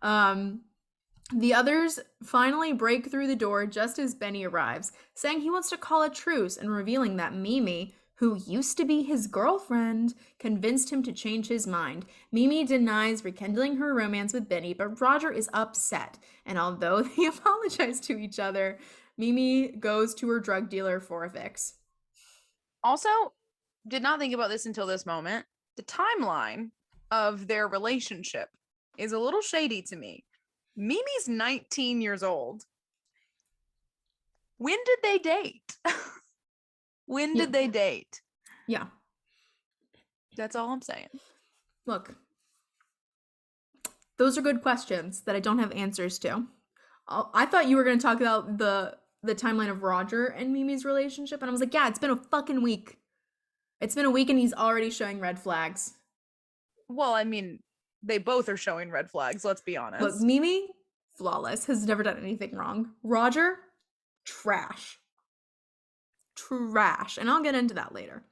Speaker 1: The others finally break through the door just as Benny arrives, saying he wants to call a truce and revealing that Mimi, who used to be his girlfriend, convinced him to change his mind. Mimi denies rekindling her romance with Benny, but Roger is upset, and although they apologize to each other, Mimi goes to her drug dealer for a fix.
Speaker 2: Also, did not think about this until this moment. The timeline of their relationship is a little shady to me. Mimi's 19 years old. When did they date? When did they date?
Speaker 1: Yeah.
Speaker 2: That's all I'm saying.
Speaker 1: Look, those are good questions that I don't have answers to. I thought you were going to talk about the timeline of Roger and Mimi's relationship, and I was like, yeah, it's been a fucking week. It's been a week and he's already showing red flags.
Speaker 2: Well, I mean, they both are showing red flags, let's be honest.
Speaker 1: Look, Mimi, flawless, has never done anything wrong. Roger, trash. trash. And I'll get into that later.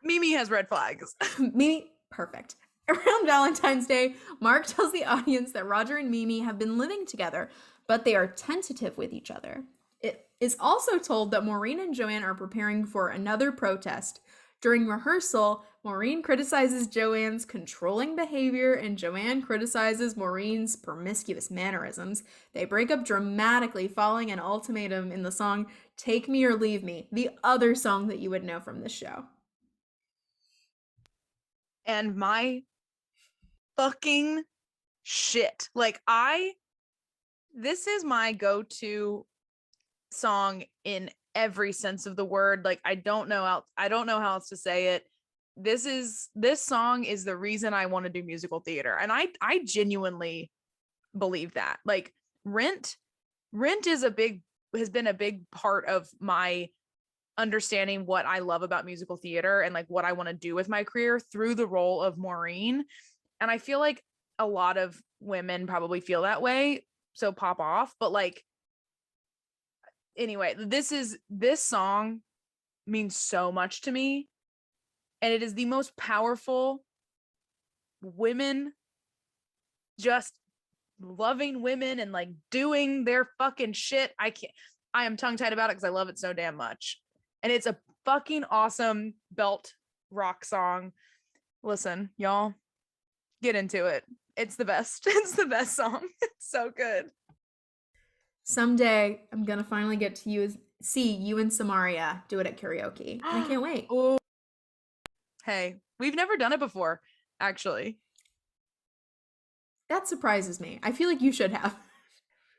Speaker 2: Mimi has red flags.
Speaker 1: Mimi, perfect. Around Valentine's Day, Mark tells the audience that Roger and Mimi have been living together, but they are tentative with each other. It is also told that Maureen and Joanne are preparing for another protest. During rehearsal, Maureen criticizes Joanne's controlling behavior and Joanne criticizes Maureen's promiscuous mannerisms. They break up dramatically, following an ultimatum in the song Take Me or Leave Me, the other song that you would know from this show.
Speaker 2: And my fucking shit. Like, this is my go-to song in every sense of the word. Like, I don't know how else to say it. This song is the reason I want to do musical theater. And I genuinely believe that. Like, Rent has been a big part of my understanding what I love about musical theater and like what I want to do with my career through the role of Maureen. And I feel like a lot of women probably feel that way, so pop off. But like, anyway, this song means so much to me, and it is the most powerful women just loving women and like doing their fucking shit. I am tongue tied about it because I love it so damn much. And it's a fucking awesome belt rock song. Listen, y'all, get into it. It's the best. It's the best song. It's so good.
Speaker 1: Someday I'm gonna finally get to see you and Samaria do it at karaoke. And I can't wait.
Speaker 2: Oh, hey, we've never done it before, actually.
Speaker 1: That surprises me. I feel like you should have.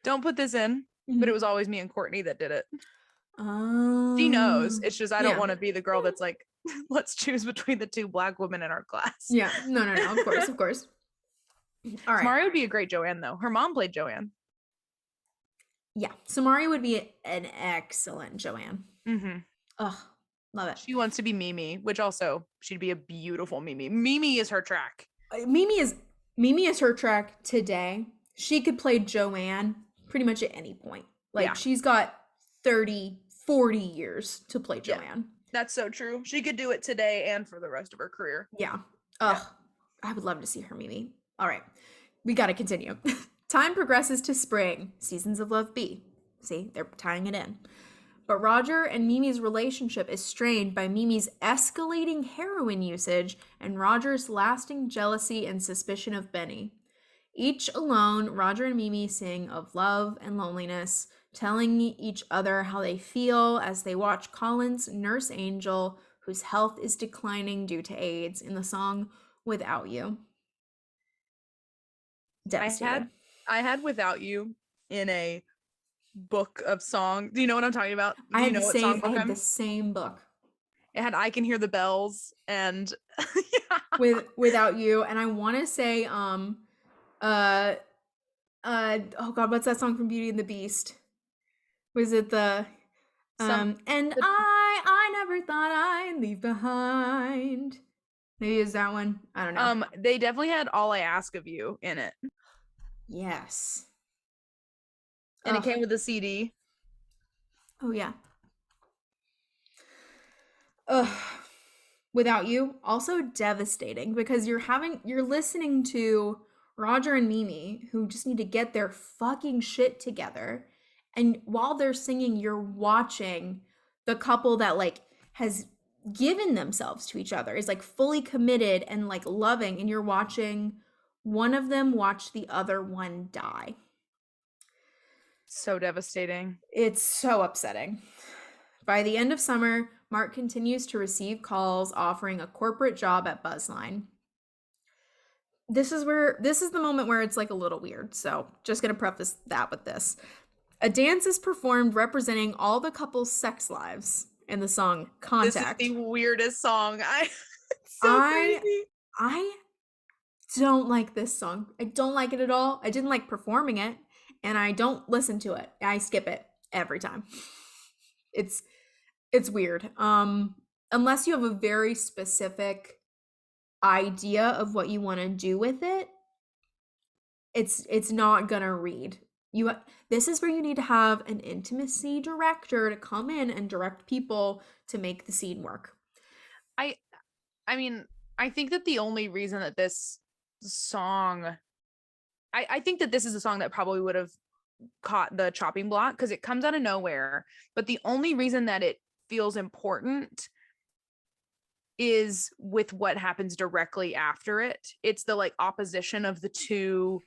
Speaker 2: Don't put this in, but it was always me and Courtney that did it.
Speaker 1: Oh.
Speaker 2: She knows. It's just I don't want to be the girl that's like, let's choose between the two Black women in our class.
Speaker 1: Yeah. No. Of course. All right.
Speaker 2: Samaria would be a great Joanne, though. Her mom played Joanne.
Speaker 1: Yeah. Samaria would be an excellent Joanne.
Speaker 2: Mm-hmm.
Speaker 1: Ugh. Love it.
Speaker 2: She wants to be Mimi, which also she'd be a beautiful Mimi. Mimi is her track.
Speaker 1: Mimi is her track today. She could play Joanne pretty much at any point. Like, she's got 30, 40 years to play Joanne. Yeah,
Speaker 2: that's so true. She could do it today and for the rest of her career.
Speaker 1: Yeah. Ugh. I would love to see her Mimi. All right. We got to continue. Time progresses to spring. Seasons of Love B. See, they're tying it in. But Roger and Mimi's relationship is strained by Mimi's escalating heroin usage and Roger's lasting jealousy and suspicion of Benny. Each alone, Roger and Mimi sing of love and loneliness, telling each other how they feel as they watch Colin's nurse angel, whose health is declining due to AIDS, in the song Without You. Devastated.
Speaker 2: I had Without You in a book of songs. Do you know what I'm talking about?
Speaker 1: I had the same book.
Speaker 2: It had I Can Hear the Bells and
Speaker 1: Without You, and I want to say oh god, what's that song from Beauty and the Beast? Was it the I never thought I'd leave behind. Maybe it's that one. I don't know.
Speaker 2: They definitely had All I Ask of You in it.
Speaker 1: Yes.
Speaker 2: And it came with a CD.
Speaker 1: Oh yeah. Without You, also devastating because you're listening to Roger and Mimi who just need to get their fucking shit together. And while they're singing, you're watching the couple that like has given themselves to each other, is like fully committed and like loving, and you're watching one of them watch the other one die.
Speaker 2: So devastating. It's
Speaker 1: so upsetting. By the end of summer, Mark continues to receive calls offering a corporate job at Buzzline. This is the moment where it's like a little weird. So just going to preface that with this. A dance is performed representing all the couple's sex lives in the song Contact.
Speaker 2: This is the weirdest song. It's so crazy.
Speaker 1: I don't like this song. I don't like it at all. I didn't like performing it, and I don't listen to it. I skip it every time. It's weird. Unless you have a very specific idea of what you want to do with it, it's not gonna read You this is where you need to have an intimacy director to come in and direct people to make the scene work.
Speaker 2: I I mean, I think that the only reason that this song I think that this is a song that probably would have caught the chopping block because it comes out of nowhere. But the only reason that it feels important is with what happens directly after it. It's the like opposition of the two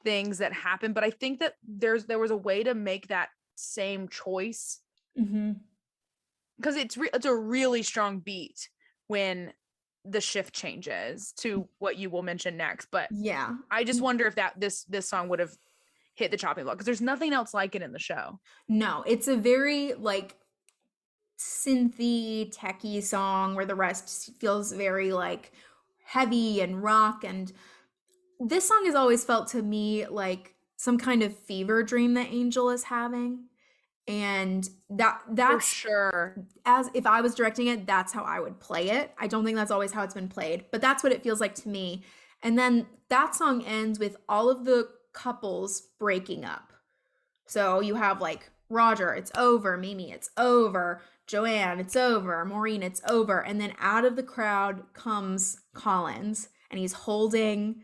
Speaker 2: things that happen. But I think that there was a way to make that same choice
Speaker 1: Mm-hmm.
Speaker 2: because it's a really strong beat when the shift changes to what you will mention next. But
Speaker 1: Yeah.
Speaker 2: I just wonder if this song would have hit the chopping block because there's nothing else like it in the show.
Speaker 1: No, it's a very like synthy, techy song where the rest feels very like heavy and rock. And this song has always felt to me like some kind of fever dream that Angel is having. And
Speaker 2: For
Speaker 1: that's
Speaker 2: sure.
Speaker 1: as if I was directing it, that's how I would play it. I don't think that's always how it's been played, but that's what it feels like to me. And then that song ends with all of the couples breaking up. So you have like Roger, it's over, Mimi, it's over, Joanne, it's over, Maureen, it's over. And then out of the crowd comes Collins and he's holding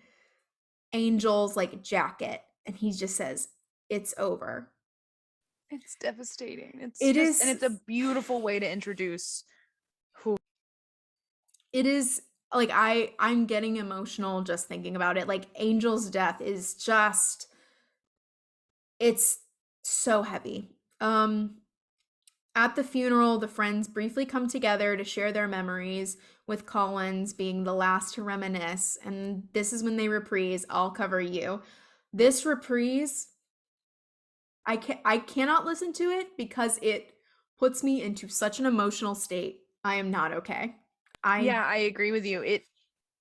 Speaker 1: Angel's like jacket and he just says, "It's over."
Speaker 2: It's devastating. It's
Speaker 1: It
Speaker 2: just, and
Speaker 1: is
Speaker 2: it's a beautiful way to introduce who.
Speaker 1: it is like I'm getting emotional just thinking about it. Like Angel's death is just it's so heavy. At the funeral, the friends briefly come together to share their memories, with Collins being the last to reminisce, and this is when they reprise "I'll Cover You." This reprise, I cannot listen to it because it puts me into such an emotional state. I am not okay. I
Speaker 2: Yeah, I agree with you.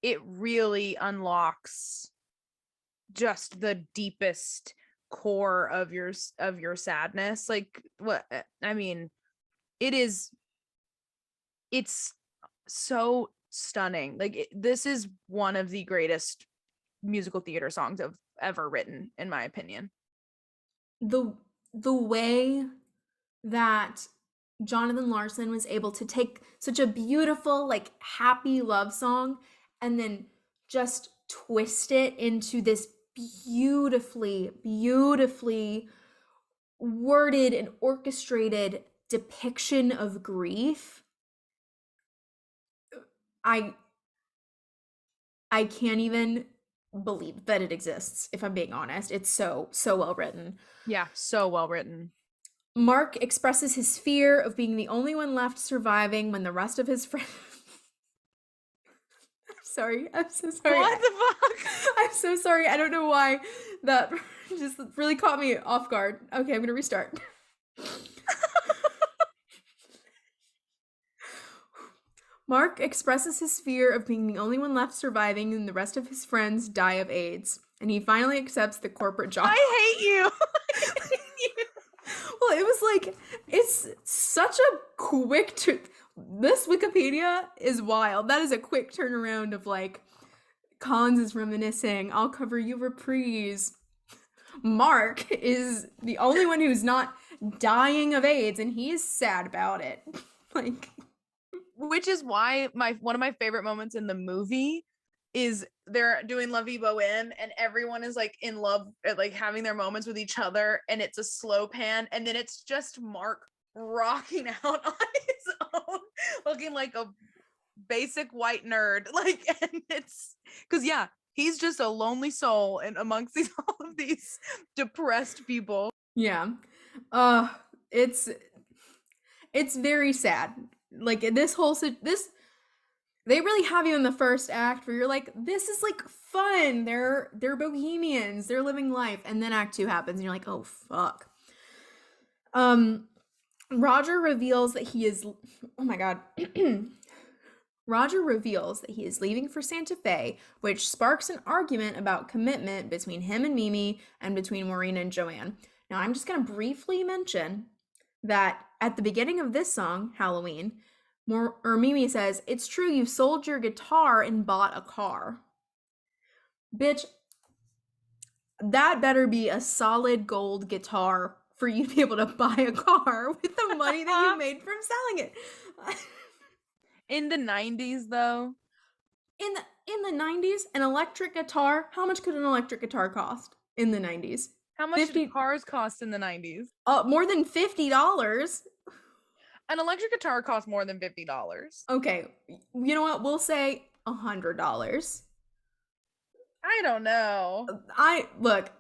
Speaker 2: It really unlocks just the deepest core of your sadness. Like what I mean, it is it's so stunning. Like this is one of the greatest musical theater songs I've ever written, in my opinion.
Speaker 1: the the way that Jonathan Larson was able to take such a beautiful, like happy love song and then just twist it into this beautifully, beautifully worded and orchestrated depiction of grief. I I can't even believe that it exists, if I'm being honest. It's so well written.
Speaker 2: Yeah, so well written.
Speaker 1: Mark expresses his fear of being the only one left surviving when the rest of his friends. I'm sorry. I'm so sorry.
Speaker 2: What the fuck?
Speaker 1: I'm so sorry. I don't know why that just really caught me off guard. Okay, I'm gonna restart. Mark expresses his fear of being the only one left surviving and the rest of his friends die of AIDS, and he finally accepts the corporate job.
Speaker 2: I hate you.
Speaker 1: Well, it was like it's such a quick this Wikipedia is wild. That is a quick turnaround of like Collins is reminiscing, "I'll cover you" reprise. Mark is the only one who's not dying of AIDS and he's sad about it. Like
Speaker 2: Which is why my one of my favorite moments in the movie is they're doing La Vie Boheme and everyone is like in love, like having their moments with each other, and it's a slow pan, and then it's just Mark rocking out on his own, looking like a basic white nerd. Like, and it's because yeah, he's just a lonely soul and amongst these all of these depressed people.
Speaker 1: yeah. Uh it's it's very sad. Like this whole this they really have you in the first act where you're like, this is like fun. They're bohemians. They're living life. And then act 2 happens and you're like, "Oh fuck." Um Roger reveals that he is oh my god. Roger reveals that he is leaving for Santa Fe, which sparks an argument about commitment between him and Mimi and between Maureen and Joanne. Now, I'm just going to briefly mention that at the beginning of this song, Halloween, Mimi says, "It's true you sold your guitar and bought a car." Bitch, that better be a solid gold guitar for you to be able to buy a car with the money that you made from selling it.
Speaker 2: In the 90s, though,
Speaker 1: In the 90s, an electric guitar, how much could an electric guitar cost in the 90s?
Speaker 2: how much did
Speaker 1: 50
Speaker 2: cars cost in the 90s?
Speaker 1: more than $50.
Speaker 2: An electric guitar costs more than $50.
Speaker 1: Okay, you know what? We'll say $100.
Speaker 2: I don't know.
Speaker 1: I look,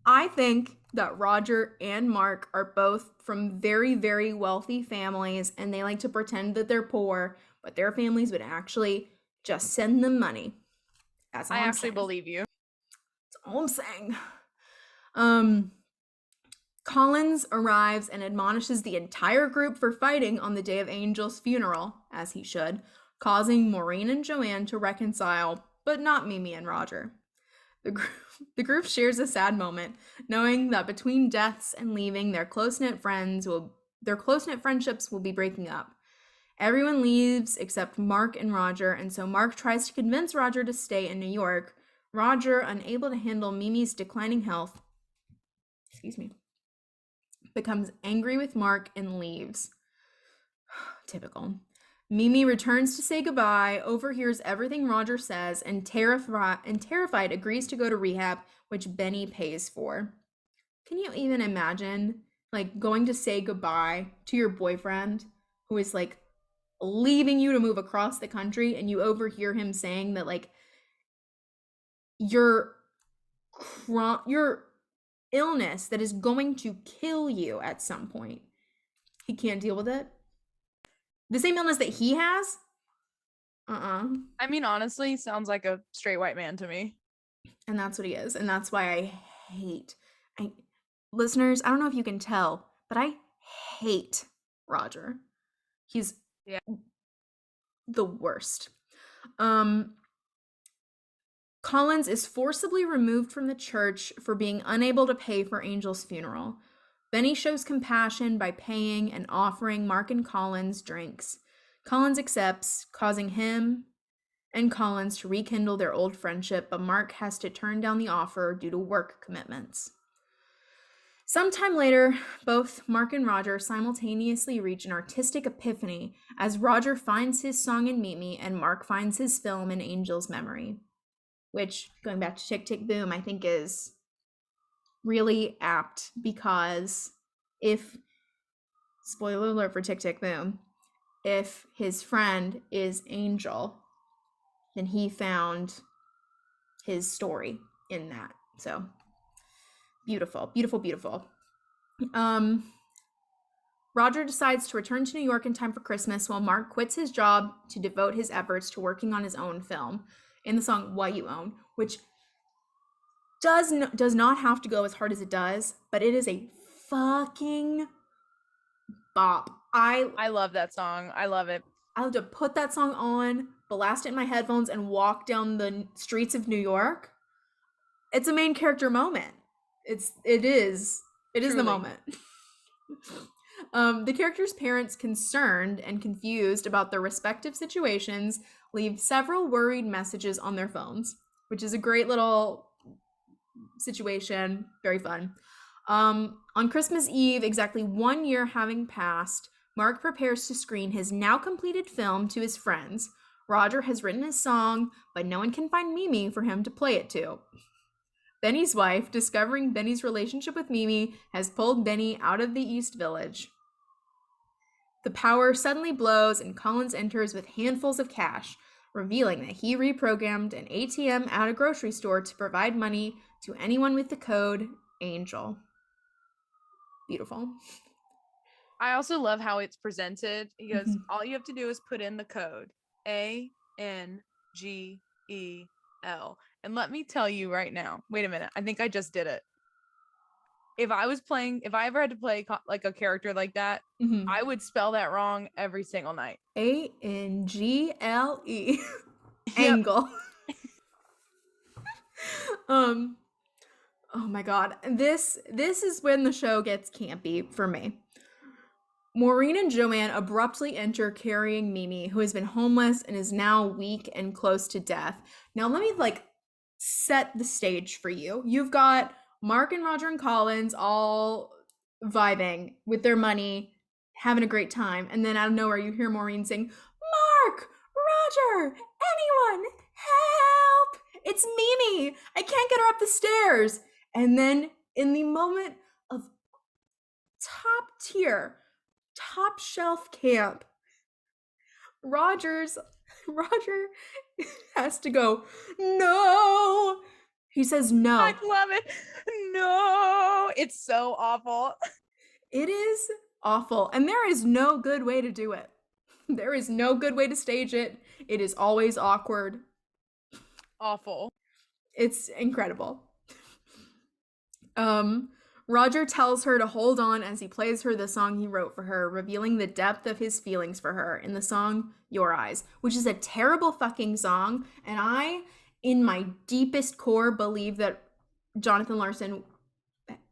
Speaker 1: I think that Roger and Mark are both from very, very wealthy families and they like to pretend that they're poor, but their families would actually just send them money. That's all
Speaker 2: I
Speaker 1: I'm
Speaker 2: actually
Speaker 1: saying.
Speaker 2: believe you.
Speaker 1: That's all I'm saying. Um, Collins arrives and admonishes the entire group for fighting on the day of Angel's funeral, as he should, causing Maureen and Joanne to reconcile, but not Mimi and Roger. The group shares a sad moment, knowing that between deaths and leaving, their close-knit friendships will be breaking up. Everyone leaves except Mark and Roger, and so Mark tries to convince Roger to stay in New York. Roger, unable to handle Mimi's declining health, becomes angry with Mark and leaves. Typical. Mimi returns to say goodbye, overhears everything Roger says, and terrified agrees to go to rehab, which Benny pays for. Can you even imagine, like, going to say goodbye to your boyfriend who is, like, leaving you to move across the country, and you overhear him saying that, like, your illness that is going to kill you at some point. He can't deal with it. The same illness that he has?
Speaker 2: I mean, honestly, sounds like a straight white man to me.
Speaker 1: And that's what he is. And that's why I listeners, I don't know if you can tell, but I hate Roger. He's the worst. Collins is forcibly removed from the church for being unable to pay for Angel's funeral. Benny shows compassion by paying and offering Mark and Collins drinks. Collins accepts, causing him and Collins to rekindle their old friendship, but Mark has to turn down the offer due to work commitments. Sometime later, both Mark and Roger simultaneously reach an artistic epiphany as Roger finds his song in Mimi and Mark finds his film in Angel's memory. Which, going back to Tick Tick Boom, I think is really apt because spoiler alert for Tick Tick Boom, if his friend is Angel, then he found his story in that. So, beautiful, beautiful, beautiful. Roger decides to return to New York in time for Christmas while Mark quits his job to devote his efforts to working on his own film in the song What You Own, which does not have to go as hard as it does, but it is a fucking bop.
Speaker 2: I love that song. I love it.
Speaker 1: I love to put that song on, blast it in my headphones, and walk down the streets of New York. It's a main character moment. It is the moment. The characters' parents, concerned and confused about their respective situations, leave several worried messages on their phones, which is a great little situation. Very fun. On Christmas Eve, exactly 1 year having passed, Mark prepares to screen his now completed film to his friends. Roger has written his song, but no one can find Mimi for him to play it to. Benny's wife, discovering Benny's relationship with Mimi, has pulled Benny out of the East Village. The power suddenly blows and Collins enters with handfuls of cash, revealing that he reprogrammed an ATM at a grocery store to provide money to anyone with the code ANGEL. Beautiful.
Speaker 2: I also love how it's presented. He goes, all you have to do is put in the code ANGEL. And let me tell you right now, wait a minute, I think I just did it. If I ever had to play like a character like that, I would spell that wrong every single night.
Speaker 1: ANGLE. Angle. Oh my god. This is when the show gets campy for me. Maureen and Joanne abruptly enter carrying Mimi, who has been homeless and is now weak and close to death. Now let me set the stage for you. You've got Mark and Roger and Collins all vibing with their money, having a great time, and then out of nowhere you hear Maureen sing, "Mark, Roger, anyone, help! It's Mimi. I can't get her up the stairs." And then in the moment of top tier, top shelf camp, Rogers Roger has to go, "No." He says
Speaker 2: I
Speaker 1: no.
Speaker 2: love it. No, it's so awful.
Speaker 1: It is awful. And there is no good way to do it. There is no good way to stage it. It is always awkward.
Speaker 2: Awful.
Speaker 1: It's incredible. Roger tells her to hold on as he plays her the song he wrote for her, revealing the depth of his feelings for her in the song Your Eyes, which is a terrible fucking song. And I, in my deepest core, believe that Jonathan Larson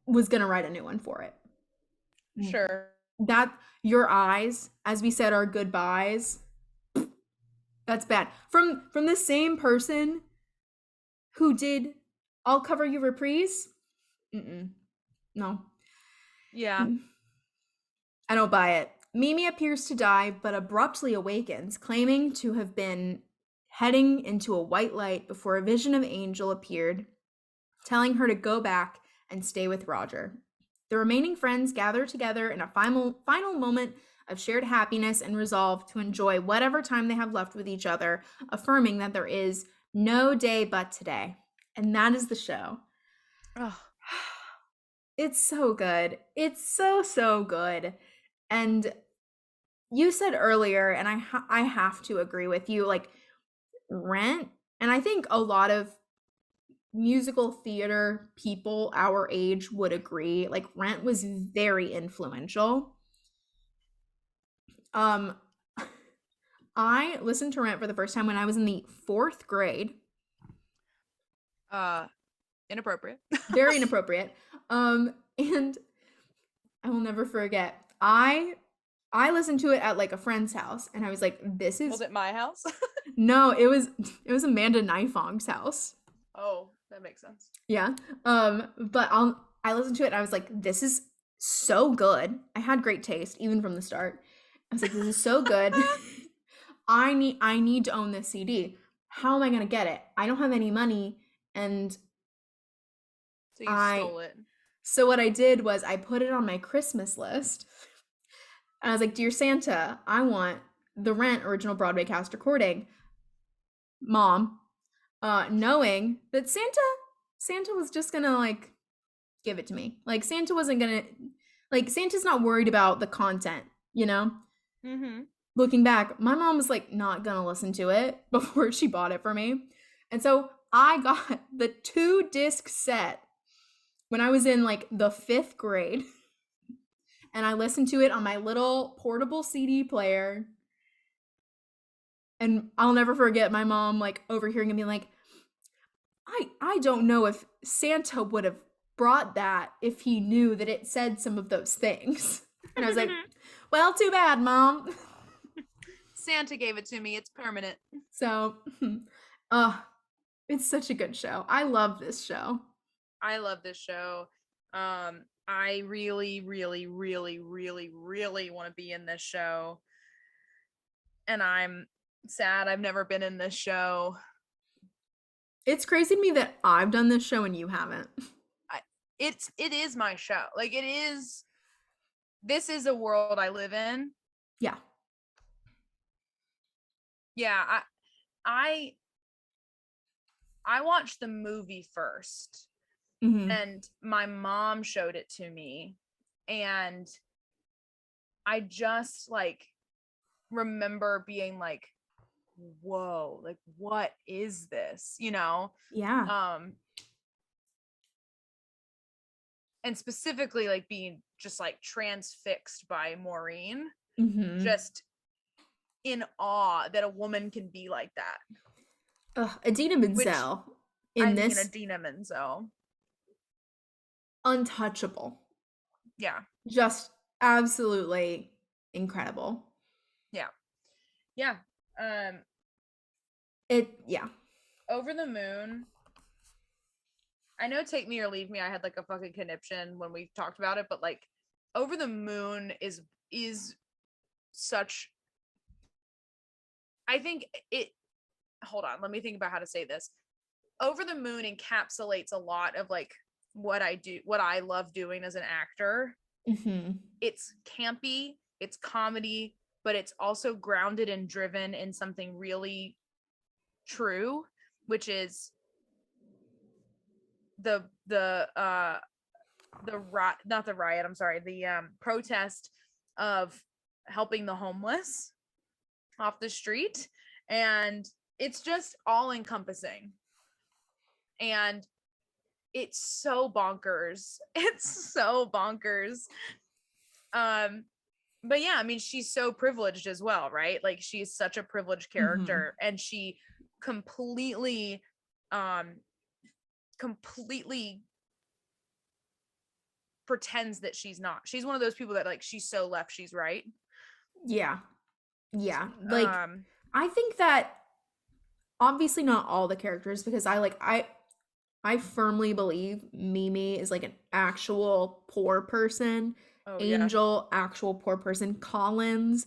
Speaker 1: was going to write a new one for it.
Speaker 2: Sure.
Speaker 1: That Your Eyes, as we said, are goodbyes. That's bad. From the same person who did I'll Cover You Reprise. No.
Speaker 2: Yeah.
Speaker 1: I don't buy it. Mimi appears to die, but abruptly awakens, claiming to have been heading into a white light before a vision of Angel appeared, telling her to go back and stay with Roger. The remaining friends gather together in a final moment of shared happiness and resolve to enjoy whatever time they have left with each other, affirming that there is no day but today. And that is the show.
Speaker 2: Oh.
Speaker 1: It's so good. It's so good. And you said earlier, and I have to agree with you, like Rent, and I think a lot of musical theater people our age would agree, like Rent was very influential. I listened to Rent for the first time when I was in the 4th grade.
Speaker 2: Inappropriate.
Speaker 1: Very inappropriate. And I will never forget. I listened to it at like a friend's house, and I was like, "This is."
Speaker 2: Was it my house?
Speaker 1: No, it was Amanda Nifong's house.
Speaker 2: Oh, that makes sense.
Speaker 1: Yeah. But I listened to it, and I was like, "This is so good." I had great taste even from the start. I was like, "This is so good." I need to own this CD. How am I gonna get it? I don't have any money, and
Speaker 2: So you stole it.
Speaker 1: So what I did was I put it on my Christmas list. And I was like, "Dear Santa, I want the Rent original Broadway cast recording." Mom, knowing that Santa was just gonna like give it to me. Like Santa wasn't gonna, like Santa's not worried about the content, you know?
Speaker 2: Mm-hmm.
Speaker 1: Looking back, my mom was like not gonna listen to it before she bought it for me. And so I got the 2-disc set when I was in like the 5th grade. And I listened to it on my little portable CD player. And I'll never forget my mom like overhearing and being like, I don't know if Santa would have brought that if he knew that it said some of those things. And I was like, "Well, too bad, Mom."
Speaker 2: Santa gave it to me. It's permanent.
Speaker 1: So, it's such a good show. I love this show.
Speaker 2: I love this show. I really, really, really, really, really want to be in this show. And I'm sad I've never been in this show.
Speaker 1: It's crazy to me that I've done this show and you haven't.
Speaker 2: It is my show. Like it is. This is a world I live in.
Speaker 1: Yeah.
Speaker 2: Yeah, I watched the movie first.
Speaker 1: Mm-hmm.
Speaker 2: And my mom showed it to me, and I just like remember being like, whoa, like what is this,
Speaker 1: Yeah.
Speaker 2: And specifically like being just like transfixed by Maureen,
Speaker 1: Mm-hmm.
Speaker 2: just in awe that a woman can be like that.
Speaker 1: Idina Menzel in this,
Speaker 2: Idina Menzel,
Speaker 1: untouchable.
Speaker 2: yeah,
Speaker 1: Just absolutely incredible.
Speaker 2: yeah.
Speaker 1: Yeah.
Speaker 2: Over the Moon I know Take Me or Leave Me, I had like a fucking conniption when we talked about it, but like Over the Moon is such, I think it, hold on, let me think about how to say this. Over the Moon encapsulates a lot of like what I do, what I love doing as an actor.
Speaker 1: Mm-hmm.
Speaker 2: It's campy, it's comedy, but it's also grounded and driven in something really true, which is the not the riot, I'm sorry, the protest of helping the homeless off the street. And it's just all encompassing. And it's so bonkers. It's so bonkers. Um, but yeah, I mean, she's so privileged as well, right? Like she's such a privileged
Speaker 1: Mm-hmm.
Speaker 2: character, and she completely, um, completely pretends that she's not. She's one of those people that like she's so left, she's right.
Speaker 1: Yeah. Yeah. Like,
Speaker 2: Um,
Speaker 1: I think that obviously not all the characters because I firmly believe Mimi is like an actual poor person.
Speaker 2: oh yeah,
Speaker 1: Angel, actual poor person. Collins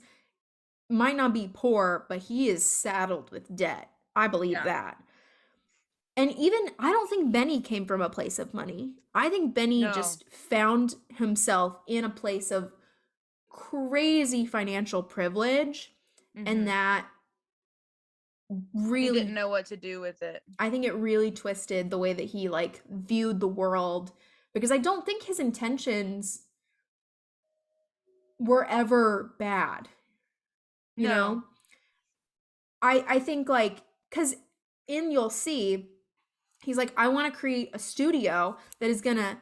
Speaker 1: might not be poor, but he is saddled with debt. I believe
Speaker 2: yeah,
Speaker 1: that. And even I don't think Benny came from a place of money. I think Benny
Speaker 2: no,
Speaker 1: just found himself in a place of crazy financial privilege and
Speaker 2: mm-hmm.
Speaker 1: that
Speaker 2: He didn't
Speaker 1: really
Speaker 2: know what to do with it.
Speaker 1: I think it really twisted the way that he like viewed the world because I don't think his intentions were ever bad, you
Speaker 2: No,
Speaker 1: know? I think like cuz in You'll See he's like I want to create a studio that is going to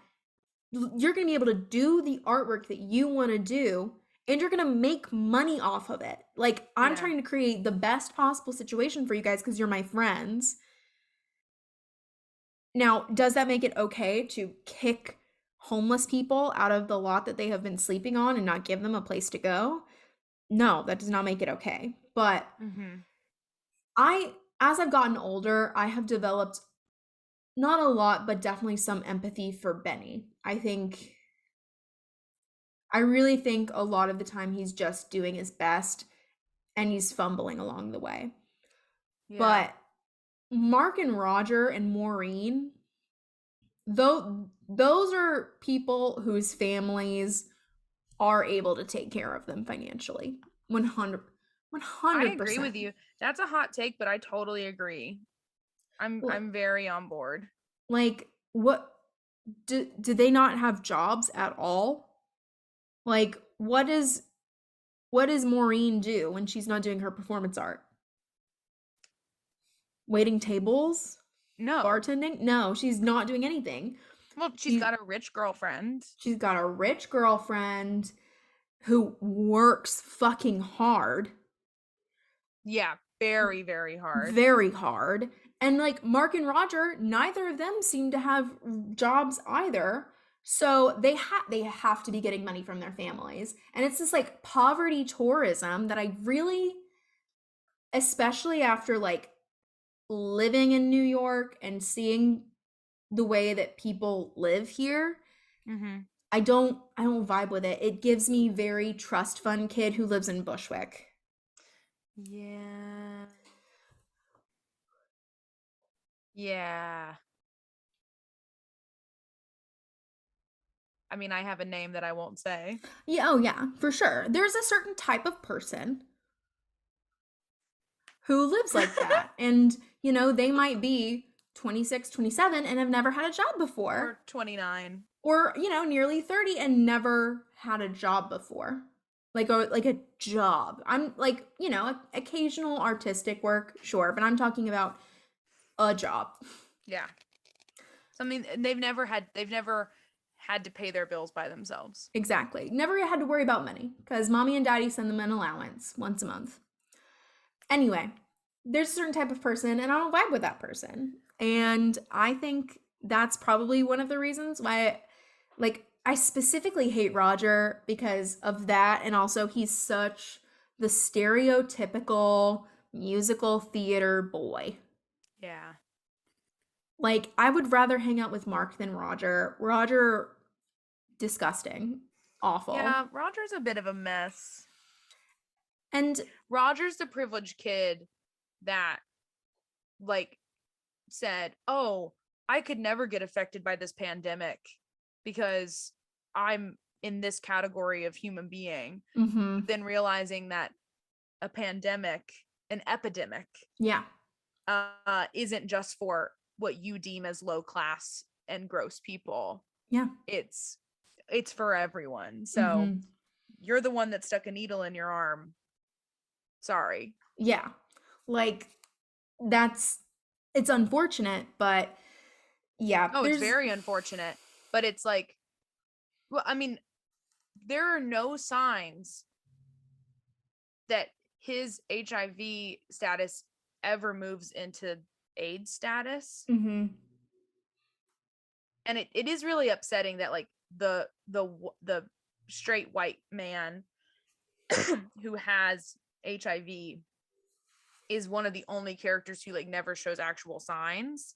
Speaker 1: you're going to be able to do the artwork that you want to do and you're going to make money off of it. Like I'm
Speaker 2: yeah,
Speaker 1: trying to create the best possible situation for you guys cuz you're my friends. Now, does that make it okay to kick homeless people out of the lot that they have been sleeping on and not give them a place to go? No, that does not make it okay. But
Speaker 2: mm-hmm.
Speaker 1: as I've gotten older, I have developed not a lot, but definitely some empathy for Benny. I really think a lot of the time he's just doing his best and he's fumbling along the way.
Speaker 2: Yeah.
Speaker 1: But Mark and Roger and Maureen, though those are people whose families are able to take care of them financially. 100
Speaker 2: I agree
Speaker 1: 100%.
Speaker 2: with you. That's a hot take, but I totally agree. I'm very on board.
Speaker 1: Like what do they not have jobs at all? Like what does Maureen do when she's not doing her performance art? Waiting tables?
Speaker 2: No.
Speaker 1: Bartending? No, she's not doing anything.
Speaker 2: Well, she's
Speaker 1: She
Speaker 2: got a rich girlfriend.
Speaker 1: she's got a rich girlfriend who works fucking hard,
Speaker 2: Yeah, very, very hard.
Speaker 1: very hard. And like Mark and Roger, neither of them seem to have jobs either. So they have to be getting money from their families. And it's this like poverty tourism that I really especially after like living in New York and seeing the way that people live here,
Speaker 2: Mm-hmm.
Speaker 1: I don't vibe with it. It gives me very trust fund kid who lives in Bushwick.
Speaker 2: Yeah. Yeah. I mean, I have a name that I won't say.
Speaker 1: Yeah, oh yeah, for sure. There's a certain type of person who lives like that. And, you know, they might be 26, 27, and have never had a job before.
Speaker 2: Or 29.
Speaker 1: Or, you know, nearly 30 and never had a job before. Like a job. I'm like, you know, occasional artistic work, sure, but I'm talking about a job.
Speaker 2: Yeah. Something they've never had to pay their bills by themselves.
Speaker 1: Exactly. Never had to worry about money because mommy and daddy send them an allowance once a month. Anyway, there's a certain type of person, and I don't vibe with that person. And I think that's probably one of the reasons why, like, I specifically hate Roger because of that. And also, he's such the stereotypical musical theater boy.
Speaker 2: Yeah.
Speaker 1: Like, I would rather hang out with Mark than Roger. Roger, disgusting, awful.
Speaker 2: Yeah, Roger's a bit of a mess.
Speaker 1: And
Speaker 2: Roger's the privileged kid that like said, "Oh, I could never get affected by this pandemic because I'm in this category of human being."
Speaker 1: mm-hmm,
Speaker 2: But then realizing that a pandemic, an epidemic,
Speaker 1: yeah,
Speaker 2: isn't just for what you deem as low class and gross people.
Speaker 1: yeah,
Speaker 2: It's it's for everyone. So
Speaker 1: mm-hmm,
Speaker 2: you're the one that stuck a needle in your arm. Sorry.
Speaker 1: yeah. Like, that's, it's unfortunate, but yeah,
Speaker 2: Oh, it's
Speaker 1: there's,
Speaker 2: very unfortunate. But it's like, well, I mean, there are no signs that his HIV status ever moves into AIDS status.
Speaker 1: mm-hmm,
Speaker 2: And it is really upsetting that like the straight white man who has HIV is one of the only characters who like never shows actual signs.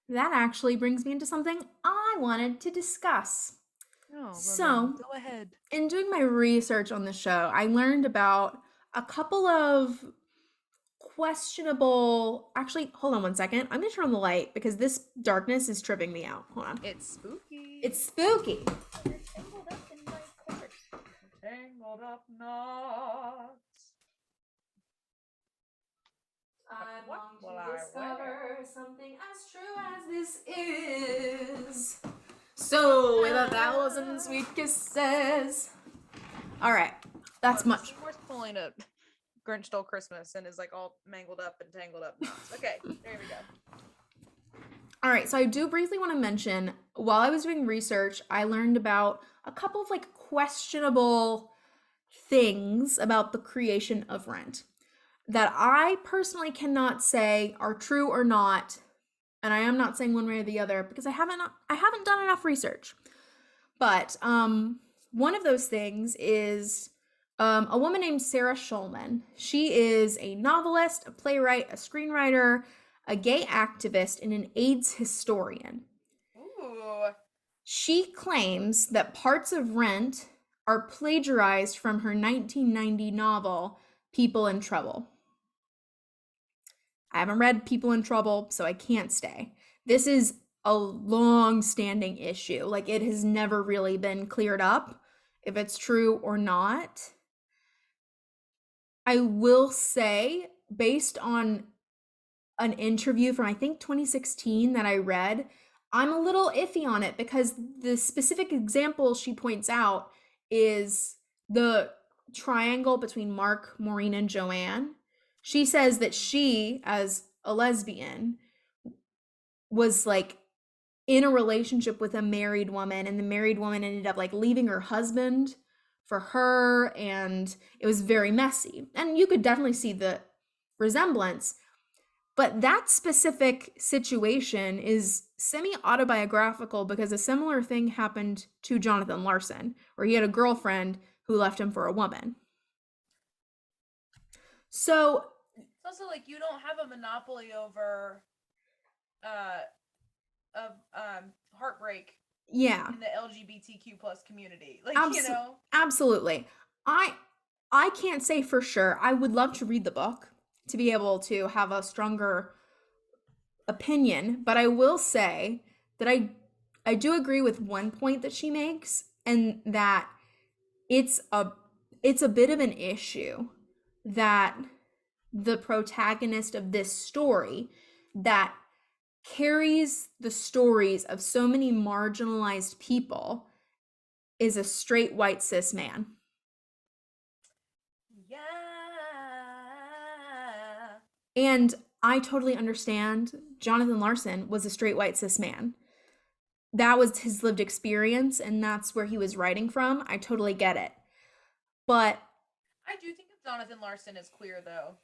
Speaker 1: that actually brings me into something I wanted to discuss.
Speaker 2: Oh, well then
Speaker 1: So,
Speaker 2: go ahead.
Speaker 1: in doing my research on the show, I learned about a couple of questionable. Actually, hold on one second. I'm gonna turn on the light because this darkness is tripping me out. Hold on.
Speaker 2: It's spooky.
Speaker 1: It's spooky.
Speaker 2: You're tangled up in my cords. Tangled up knots.
Speaker 1: I
Speaker 2: What
Speaker 1: long
Speaker 2: will
Speaker 1: to
Speaker 2: I
Speaker 1: discover
Speaker 2: wear?
Speaker 1: something as true as this is. So, without thousands and sweet kisses. All right, that's much.
Speaker 2: Seymour's pulling a Grinch Stole Christmas and is like all mangled up and tangled up knots. Okay, there we go.
Speaker 1: All right, so I do briefly want to mention while I was doing research, I learned about a couple of like questionable things about the creation of Rent that I personally cannot say are true or not, and I am not saying one way or the other because I haven't done enough research. But one of those things is a woman named Sarah Schulman. She is a novelist, a playwright, a screenwriter, a gay activist, and an AIDS historian.
Speaker 2: Ooh.
Speaker 1: She claims that parts of Rent are plagiarized from her 1990 novel, People in Trouble. I haven't read People in Trouble, so I can't stay. This is a long standing issue. Like, it has never really been cleared up if it's true or not. I will say, based on an interview from I think 2016 that I read, I'm a little iffy on it because the specific example she points out is the triangle between Mark, Maureen, and Joanne. She says that she, as a lesbian, was like in a relationship with a married woman, and the married woman ended up like leaving her husband for her, and it was very messy. And you could definitely see the resemblance. But that specific situation is semi autobiographical because a similar thing happened to Jonathan Larson, where he had a girlfriend who left him for a woman. So,
Speaker 2: It's also like you don't have a monopoly over uh of heartbreak
Speaker 1: yeah,
Speaker 2: in the LGBTQ plus community. Like,
Speaker 1: abs- absolutely. I I can't say for sure. I would love to read the book to be able to have a stronger opinion, but I will say that I do agree with one point that she makes, and that it's a it's a bit of an issue that the protagonist of this story that carries the stories of so many marginalized people is a straight white cis man.
Speaker 2: yeah.
Speaker 1: And I totally understand Jonathan Larson was a straight white cis man. That was his lived experience and that's where he was writing from. I totally get it. But
Speaker 2: I do think of Jonathan Larson as queer though.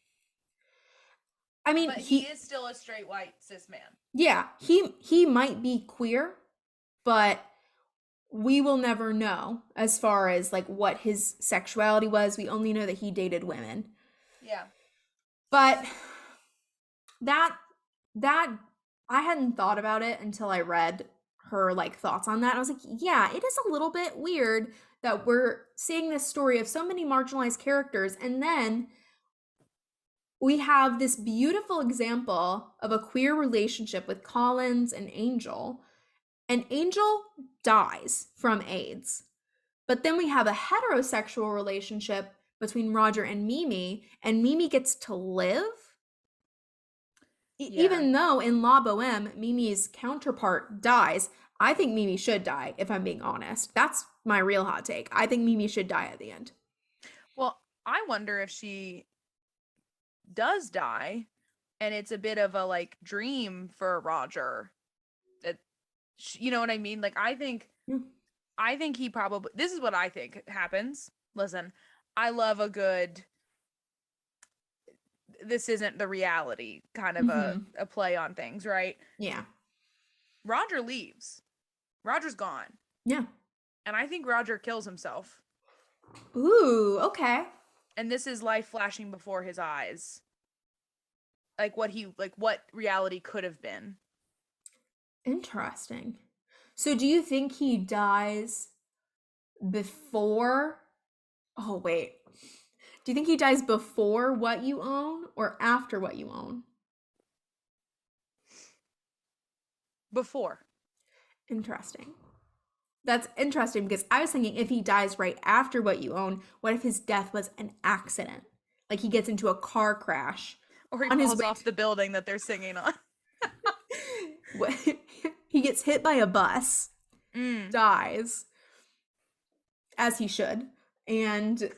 Speaker 1: I mean,
Speaker 2: But he is still a straight white cis man.
Speaker 1: yeah, he might be queer, but we will never know as far as like what his sexuality was. We only know that he dated women.
Speaker 2: Yeah.
Speaker 1: But that that I hadn't thought about it until I read her like thoughts on that. I was like, yeah, it is a little bit weird that we're seeing this story of so many marginalized characters and then we have this beautiful example of a queer relationship with Collins and Angel. And Angel dies from AIDS. But then we have a heterosexual relationship between Roger and Mimi gets to live.
Speaker 2: Yeah.
Speaker 1: Even though in La Boheme, Mimi's counterpart dies, I think Mimi should die, if I'm being honest. That's my real hot take. I think Mimi should die at the end.
Speaker 2: Well, I wonder if she does die and it's a bit of a like dream for Roger that you know what I mean? Like
Speaker 1: Yeah.
Speaker 2: I think he probably this is what I think happens. Listen, I love a good this isn't the reality kind of
Speaker 1: Mm-hmm.
Speaker 2: a play on things, right?
Speaker 1: Yeah.
Speaker 2: Roger leaves. Roger's gone.
Speaker 1: Yeah.
Speaker 2: And I think Roger kills himself.
Speaker 1: Ooh, okay.
Speaker 2: And this is life flashing before his eyes. Like what reality could have been.
Speaker 1: Interesting. So do you think he dies before? Oh, wait. Do you think he dies before What You Own or after What You Own?
Speaker 2: Before.
Speaker 1: Interesting. That's interesting because I was thinking if he dies right after What You Own, what if his death was an accident? Like he gets into a car crash
Speaker 2: Or he
Speaker 1: on his
Speaker 2: falls
Speaker 1: way
Speaker 2: off the building that they're singing on.
Speaker 1: he gets hit by a bus,
Speaker 2: Mm.
Speaker 1: dies as he should. And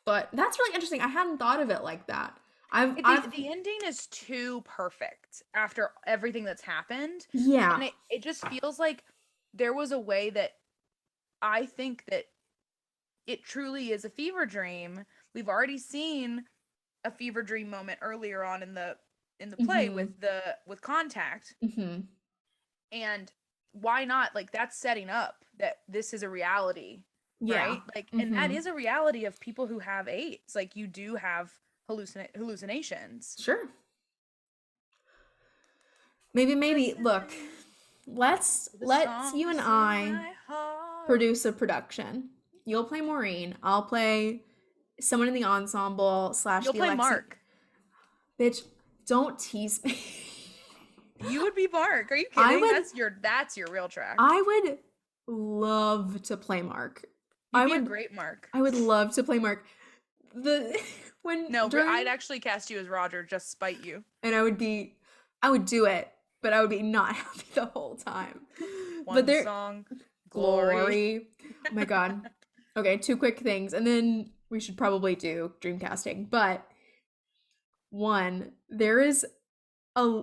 Speaker 1: but that's really interesting. I hadn't thought of it like that. I've
Speaker 2: The ending is too perfect after everything that's happened.
Speaker 1: yeah.
Speaker 2: And it just feels like there was a way that I think that it truly is a fever dream. We've already seen a fever dream moment earlier on in the play
Speaker 1: Mhm.
Speaker 2: with Contact.
Speaker 1: Mhm.
Speaker 2: And why not, like, that's setting up that this is a reality,
Speaker 1: Yeah.
Speaker 2: right? Like, and that
Speaker 1: Mhm.
Speaker 2: is a reality of people who have AIDS. Like, you do have hallucinations.
Speaker 1: Sure. Maybe look,
Speaker 2: Listen to the
Speaker 1: let's you and
Speaker 2: songs in
Speaker 1: I
Speaker 2: my heart.
Speaker 1: produce a production. You'll play Maureen. I'll play someone in the ensemble slash
Speaker 2: You'll
Speaker 1: the
Speaker 2: play
Speaker 1: Alexi.
Speaker 2: Mark.
Speaker 1: Bitch, don't tease me.
Speaker 2: You would be Mark. Are you
Speaker 1: I
Speaker 2: kidding?
Speaker 1: would
Speaker 2: That's your real track.
Speaker 1: I would love to play Mark.
Speaker 2: You'd
Speaker 1: I
Speaker 2: be a
Speaker 1: would
Speaker 2: great Mark.
Speaker 1: I would love to play Mark. The when
Speaker 2: No, I'd
Speaker 1: during
Speaker 2: actually cast you as Roger just spite you.
Speaker 1: and I would do it, but I would be not happy the whole time. But
Speaker 2: One
Speaker 1: there
Speaker 2: song, Glory.
Speaker 1: glory. Oh my god. Okay, two quick things and then we should probably do dreamcasting. But one, there is a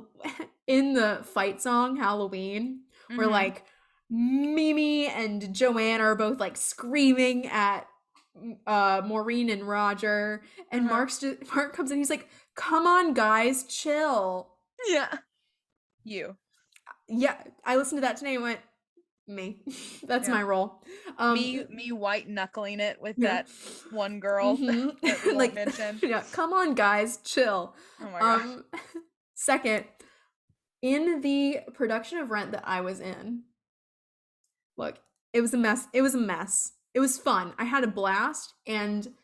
Speaker 1: in the fight song Halloween where
Speaker 2: Mm-hmm.
Speaker 1: like Mimi and Joanne are both like screaming at Maureen and Roger and
Speaker 2: Uh-huh.
Speaker 1: Mark comes in he's like come on guys chill.
Speaker 2: Yeah. You.
Speaker 1: Yeah, I listened to that today and went me. That's
Speaker 2: Yeah.
Speaker 1: my role. Um
Speaker 2: Me white knuckling it with
Speaker 1: yeah.
Speaker 2: that one girl that we
Speaker 1: Mhm.
Speaker 2: won't
Speaker 1: Like
Speaker 2: mention.
Speaker 1: yeah, come on guys, chill.
Speaker 2: Oh my god.
Speaker 1: Um second, in the production of Rent that I was in, look, it was a mess. It was a mess. It was fun. I had a blast, and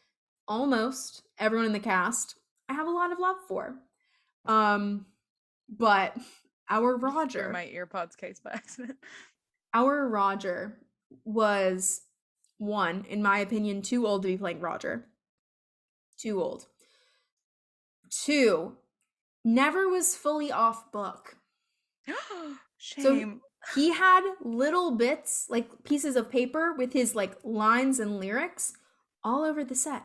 Speaker 1: almost everyone in the cast I have a lot of love for. Um, but our
Speaker 2: Just threw
Speaker 1: Roger,
Speaker 2: my earpods case by accident.
Speaker 1: our Roger was one, in my opinion, too old to be playing Roger. Too old. Two, never was fully off book. So
Speaker 2: Shame.
Speaker 1: he had little bits, like pieces of paper with his like lines and lyrics all over the set.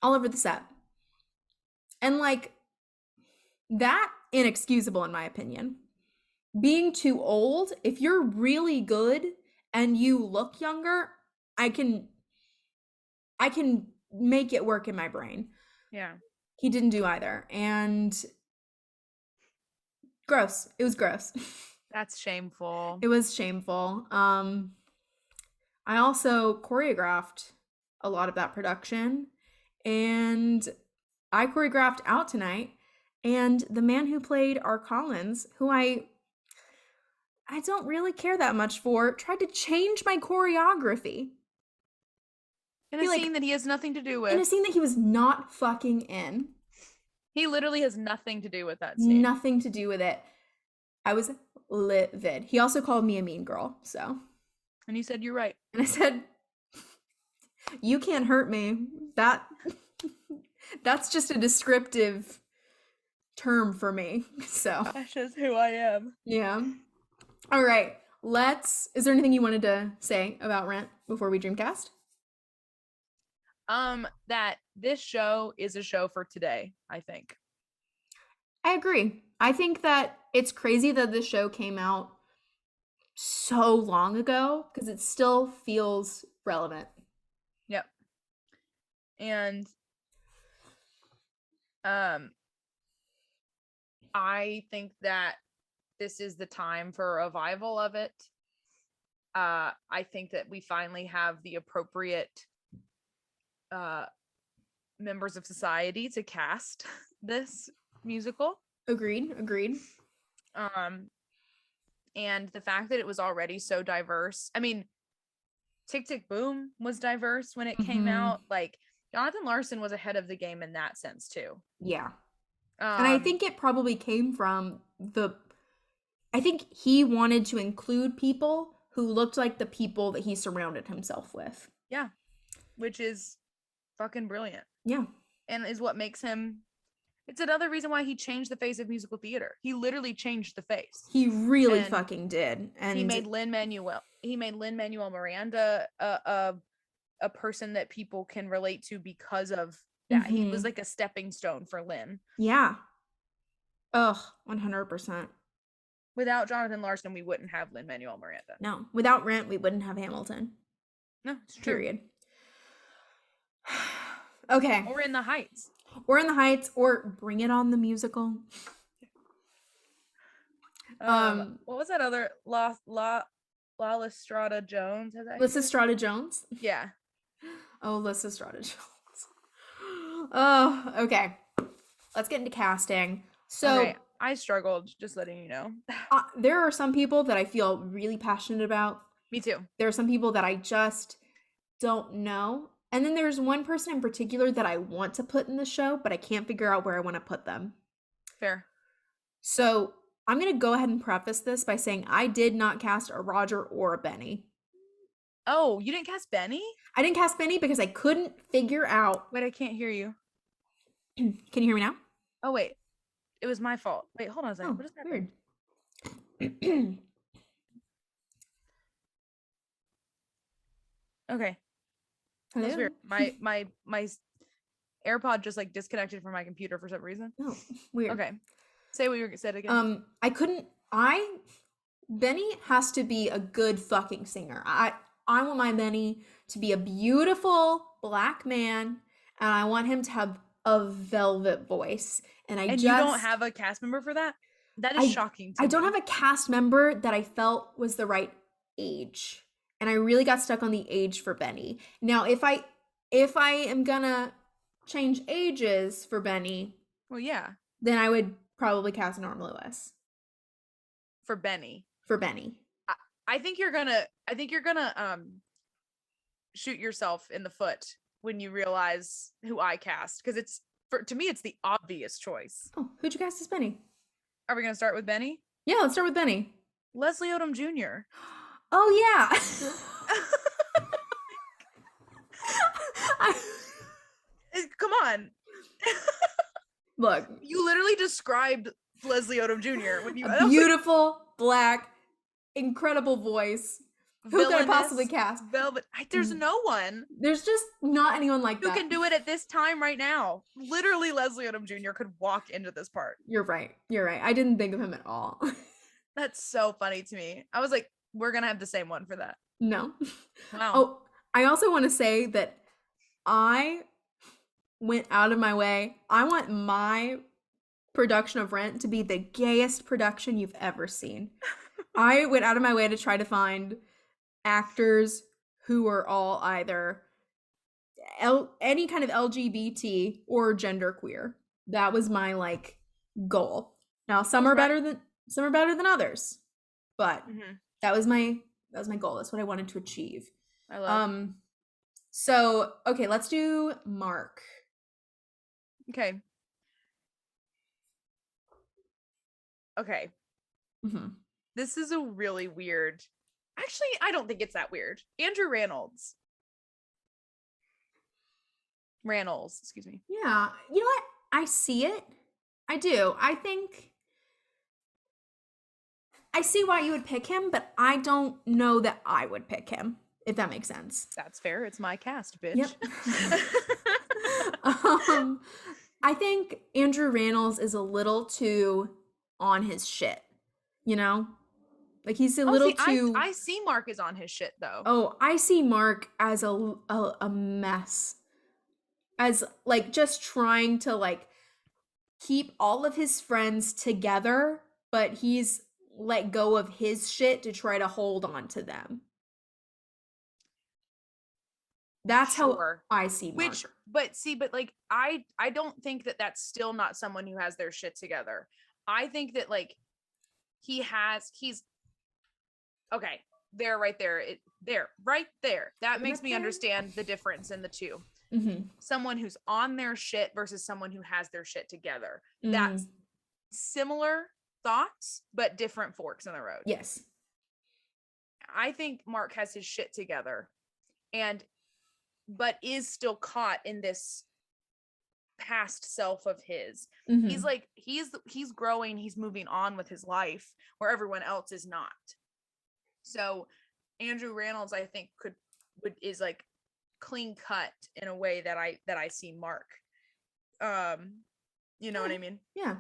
Speaker 1: All over the set. And like that inexcusable in my opinion. Being too old, if you're really good and you look younger, I can I can make it work in my brain.
Speaker 2: Yeah.
Speaker 1: He didn't do either. And gross. It was gross.
Speaker 2: That's shameful.
Speaker 1: It was shameful. I also choreographed a lot of that production and I choreographed Out Tonight, and the man who played R. Collins, who I don't really care that much for, tried to change my choreography.
Speaker 2: In a
Speaker 1: He like
Speaker 2: scene that he has nothing to do
Speaker 1: in a
Speaker 2: with.
Speaker 1: scene that he was not fucking in.
Speaker 2: He literally has nothing to do with that scene.
Speaker 1: Nothing to do with it. I was livid. He also called me a mean girl, so.
Speaker 2: And you said, you're right.
Speaker 1: And I said, you can't hurt me. That's just a descriptive term for me. So,
Speaker 2: That's just who I am.
Speaker 1: yeah. All right. Is there anything you wanted to say about Rent before we Dreamcast?
Speaker 2: That this show is a show for today, I think.
Speaker 1: I agree. I think that it's crazy that this show came out so long ago because it still feels relevant.
Speaker 2: Yep. And I think that this is the time for a revival of it. I think that we finally have the appropriate members of society to cast this musical.
Speaker 1: Agreed.
Speaker 2: And the fact that it was already so diverse. I mean, Tick Tick Boom was diverse when it came out. Like, Jonathan Larson was ahead of the game in that sense too.
Speaker 1: Yeah. And I think it probably came from I think he wanted to include people who looked like the people that he surrounded himself with.
Speaker 2: Yeah. Which is fucking brilliant.
Speaker 1: Yeah.
Speaker 2: And is what makes him, it's another reason why he changed the face of musical theater. He literally changed the face.
Speaker 1: He really fucking did. And
Speaker 2: he made Lin-Manuel Miranda a person that people can relate to because of that. He was like a stepping stone for Lin.
Speaker 1: Yeah. Ugh, 100%.
Speaker 2: Without Jonathan Larson, we wouldn't have Lin-Manuel Miranda.
Speaker 1: No. Without Rent, we wouldn't have Hamilton.
Speaker 2: No, it's true.
Speaker 1: Period. Okay.
Speaker 2: Or In the Heights.
Speaker 1: Or Bring It On the musical.
Speaker 2: What was that other La Lysistrata Jones?
Speaker 1: Lysistrata Jones?
Speaker 2: Yeah.
Speaker 1: Oh, Lysistrata Jones. Oh, okay. Let's get into casting. So
Speaker 2: okay. I struggled, just letting you know.
Speaker 1: There are some people that I feel really passionate about.
Speaker 2: Me too.
Speaker 1: There are some people that I just don't know. And then there's one person in particular that I want to put in the show, but I can't figure out where I want to put them.
Speaker 2: Fair.
Speaker 1: So I'm going to go ahead and preface this by saying I did not cast a Roger or a Benny.
Speaker 2: Oh, you didn't cast Benny?
Speaker 1: I didn't cast Benny because I couldn't figure out.
Speaker 2: Wait, I can't hear you.
Speaker 1: Can you hear me now?
Speaker 2: Oh, wait. It was my fault. Wait, hold on a second.
Speaker 1: Oh,
Speaker 2: what is that?
Speaker 1: Weird.
Speaker 2: Okay.
Speaker 1: Hello?
Speaker 2: That's weird. My AirPod just like disconnected from my computer for some reason.
Speaker 1: Oh, weird.
Speaker 2: Okay. Say what you said again.
Speaker 1: Benny has to be a good fucking singer. I want my Benny to be a beautiful black man, and I want him to have a velvet voice. And you
Speaker 2: don't have a cast member for that? That is shocking to me.
Speaker 1: I don't have a cast member that I felt was the right age. And I really got stuck on the age for Benny. Now, if I am gonna change ages for Benny,
Speaker 2: well, yeah,
Speaker 1: then I would probably cast Norm Lewis
Speaker 2: for Benny.
Speaker 1: I
Speaker 2: think you're gonna shoot yourself in the foot when you realize who I cast, because to me it's the obvious choice.
Speaker 1: Oh, who'd you cast as Benny?
Speaker 2: Are we gonna start with Benny?
Speaker 1: Yeah, let's start with Benny.
Speaker 2: Leslie Odom Jr.
Speaker 1: Oh yeah.
Speaker 2: Come on.
Speaker 1: Look,
Speaker 2: you literally described Leslie Odom Jr. when you
Speaker 1: beautiful, black, incredible voice. Who could I possibly cast?
Speaker 2: Velvet. There's no one.
Speaker 1: There's just not anyone like that.
Speaker 2: Who can do it at this time right now? Literally, Leslie Odom Jr. could walk into this part.
Speaker 1: You're right. I didn't think of him at all.
Speaker 2: That's so funny to me. I was like, we're gonna have the same one for that.
Speaker 1: No.
Speaker 2: Wow.
Speaker 1: Oh, I also want to say that I went out of my way. I want my production of Rent to be the gayest production you've ever seen. I went out of my way to try to find actors who are all either any kind of LGBT or genderqueer. That was my like goal. Now some are better than others, but
Speaker 2: Mm-hmm.
Speaker 1: that was my goal. That's what I wanted to achieve.
Speaker 2: I love.
Speaker 1: Um, so okay, let's do Mark.
Speaker 2: Okay. Okay.
Speaker 1: Mm-hmm.
Speaker 2: This is a really weird. Actually, I don't think it's that weird. Andrew Reynolds, excuse me.
Speaker 1: Yeah, you know what? I see it. I do. I see why you would pick him, but I don't know that I would pick him, if that makes sense.
Speaker 2: That's fair. It's my cast,
Speaker 1: Yep.
Speaker 2: bitch.
Speaker 1: um, I think Andrew Rannells is a little too on his shit, you know? Like he's a
Speaker 2: Oh,
Speaker 1: little
Speaker 2: see,
Speaker 1: too.
Speaker 2: I see Mark is on his shit though.
Speaker 1: Oh, I see Mark as a mess. As like just trying to like keep all of his friends together, but he's let go of his shit to try to hold on to them. That's how
Speaker 2: Sure.
Speaker 1: I see
Speaker 2: Which,
Speaker 1: Mark.
Speaker 2: but like I don't think that that's still not someone who has their shit together. I think that like he's okay. There, right there, right there. That
Speaker 1: Isn't
Speaker 2: makes
Speaker 1: that
Speaker 2: me
Speaker 1: there?
Speaker 2: understand the difference in the two.
Speaker 1: Mm-hmm.
Speaker 2: Someone who's on their shit versus someone who has their shit together.
Speaker 1: Mm.
Speaker 2: That's similar thoughts, but different forks in the road.
Speaker 1: Yes.
Speaker 2: I think Mark has his shit together and but is still caught in this past self of his. He's
Speaker 1: Mm-hmm.
Speaker 2: like he's growing, he's moving on with his life where everyone else is not. So Andrew Reynolds I think is like clean cut in a way that I see Mark. You know what I mean?
Speaker 1: Yeah.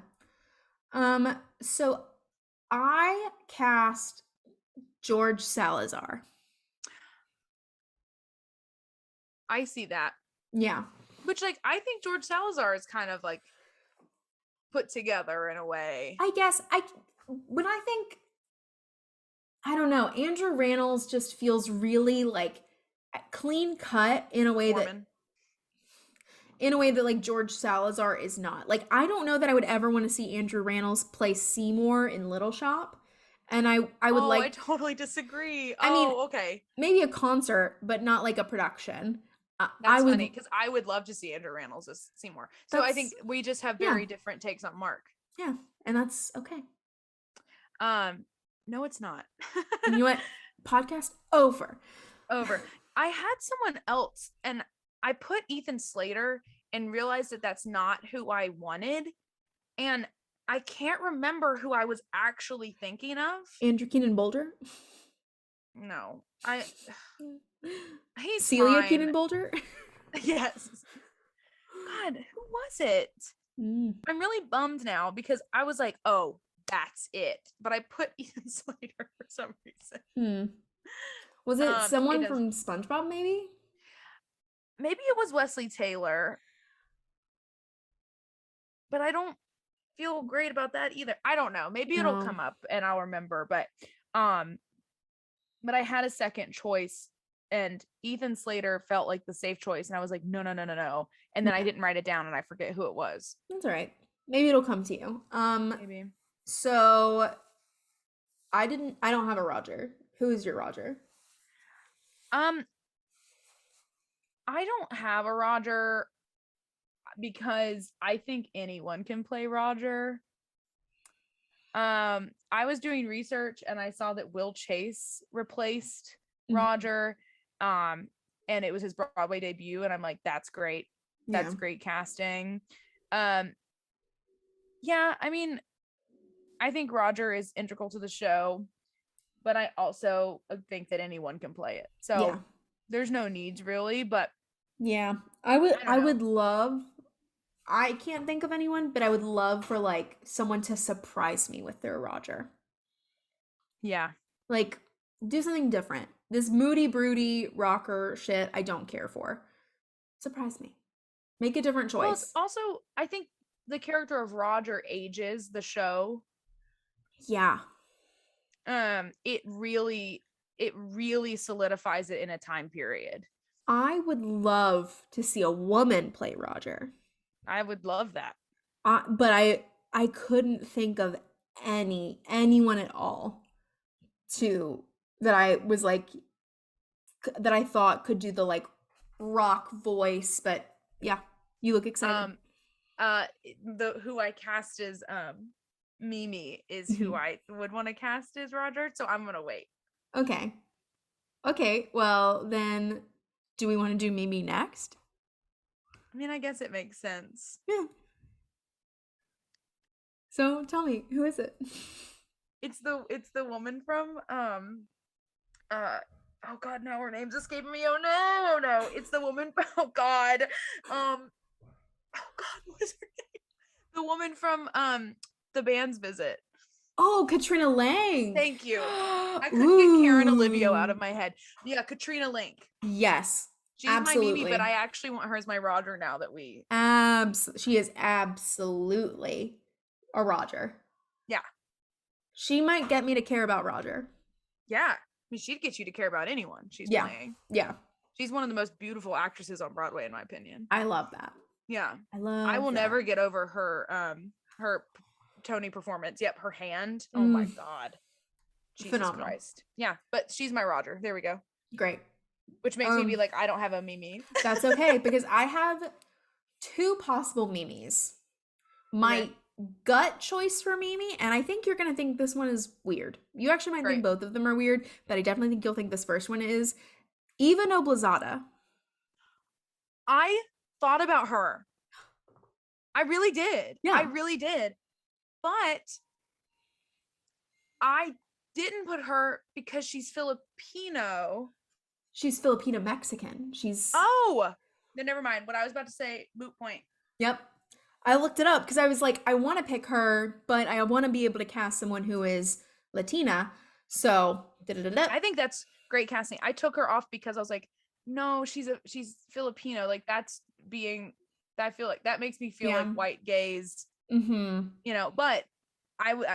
Speaker 1: So I cast George Salazar.
Speaker 2: I see that.
Speaker 1: Yeah.
Speaker 2: Which like I think George Salazar is kind of like put together in a way.
Speaker 1: I guess when I think I don't know, Andrew Rannells just feels really like clean cut
Speaker 2: Mormon.
Speaker 1: in a way that like George Salazar is not. Like I don't know that I would ever want to see Andrew Rannells play Seymour in Little Shop. And I would
Speaker 2: Oh, I
Speaker 1: like
Speaker 2: totally disagree.
Speaker 1: I mean
Speaker 2: Oh, okay.
Speaker 1: maybe a concert but not like a production. I
Speaker 2: That's funny
Speaker 1: would
Speaker 2: because I would love to see Andrew Rannells as Seymour. So I
Speaker 1: that's
Speaker 2: think we just have
Speaker 1: yeah.
Speaker 2: very different takes on Mark.
Speaker 1: Yeah, and that's okay.
Speaker 2: No, it's not.
Speaker 1: And you know what? Podcast over.
Speaker 2: Over. I had someone else and I put Ethan Slater and realized that that's not who I wanted. And I can't remember who I was actually thinking of.
Speaker 1: Andrew Keenan Boulder.
Speaker 2: No, he's
Speaker 1: Celia
Speaker 2: fine.
Speaker 1: Keenan Boulder.
Speaker 2: Yes. God, who was it?
Speaker 1: Mm.
Speaker 2: I'm really bummed now because I was like, oh, that's it. But I put Ethan Slater for some reason.
Speaker 1: Hmm. Was it someone
Speaker 2: It is
Speaker 1: from SpongeBob maybe?
Speaker 2: maybe it was Wesley Taylor, but I don't feel great about that either. I don't know. Maybe it'll
Speaker 1: No.
Speaker 2: come up and I'll remember. Um, but I had a second choice and Ethan Slater felt like the safe choice. And I was like, no, no, no, no, no. And then I didn't write it down and I forget who it was.
Speaker 1: That's all right. Maybe it'll come to you.
Speaker 2: Maybe.
Speaker 1: So I don't have a Roger. Who is your Roger?
Speaker 2: Um, I don't have a Roger because I think anyone can play Roger. I was doing research and I saw that Will Chase replaced Roger. And it was his Broadway debut, and I'm like, that's great. That's great casting. Yeah, I mean, I think Roger is integral to the show, but I also think that anyone can play it. So there's no needs really, but
Speaker 1: yeah.
Speaker 2: I
Speaker 1: I would love I can't think of anyone, but I would love for like someone to surprise me with their Roger.
Speaker 2: Yeah.
Speaker 1: Like do something different. This moody broody rocker shit I don't care for. Surprise me. Make a different choice.
Speaker 2: Well, it's also I think the character of Roger ages the show.
Speaker 1: Yeah.
Speaker 2: It really solidifies it in a time period.
Speaker 1: I would love to see a woman play Roger.
Speaker 2: I would love that.
Speaker 1: But I couldn't think of anyone at all to that I was like that I thought could do the like rock voice, but yeah, you look excited.
Speaker 2: Um, the who I cast as Mimi is who
Speaker 1: Mhm.
Speaker 2: I would want to cast as Roger, so I'm gonna wait.
Speaker 1: Okay. Okay, well then do we want to do Mimi next?
Speaker 2: I mean, I guess it makes sense.
Speaker 1: Yeah. So tell me, who is it?
Speaker 2: It's the woman from uh oh god, no, her name's escaping me. Oh no, oh no. It's the woman oh god. Oh god, what is her name? The woman from the band's visit.
Speaker 1: Oh, Katrina Lang.
Speaker 2: Thank you. I couldn't get Karen Olivio out of
Speaker 1: Ooh.
Speaker 2: my head. Yeah, Katrina Link.
Speaker 1: Yes,
Speaker 2: She's my Mimi, but
Speaker 1: absolutely.
Speaker 2: I actually want her as my Roger now that we
Speaker 1: She is absolutely a Roger.
Speaker 2: yeah.
Speaker 1: She might get me to care about Roger.
Speaker 2: Yeah. I mean, she'd get you to care about anyone she's
Speaker 1: Yeah.
Speaker 2: playing.
Speaker 1: Yeah.
Speaker 2: She's one of the most beautiful actresses on Broadway, in my opinion.
Speaker 1: I love that.
Speaker 2: Yeah.
Speaker 1: I
Speaker 2: I will
Speaker 1: love that.
Speaker 2: never get over her Tony performance. Yep, her hand. Oh my
Speaker 1: Mm,
Speaker 2: god. Jesus
Speaker 1: phenomenal.
Speaker 2: Christ. Yeah, but she's my Roger. There we go.
Speaker 1: Great.
Speaker 2: Which makes me be like, I don't have a Mimi.
Speaker 1: That's okay because I have two possible Mimis.
Speaker 2: Okay,
Speaker 1: My gut choice for Mimi, and I think you're gonna think this one is weird. You actually might think
Speaker 2: great.
Speaker 1: both of them are weird, but I definitely think you'll think this first one is Eva Noblezada.
Speaker 2: I thought about her. I really did. I
Speaker 1: Yeah,
Speaker 2: really did. But I didn't put her because she's Filipino.
Speaker 1: she's Filipino Mexican. She's
Speaker 2: Oh, then never mind. What I was about to say, moot point.
Speaker 1: Yep. I looked it up because I was like, I want to pick her, but I want to be able to cast someone who is Latina. So, da-da-da-da.
Speaker 2: I think that's great casting. I took her off because I was like, no, she's Filipino. Like that's being I feel like that makes me feel like
Speaker 1: Yeah.
Speaker 2: white gaze,
Speaker 1: Mm-hmm.
Speaker 2: but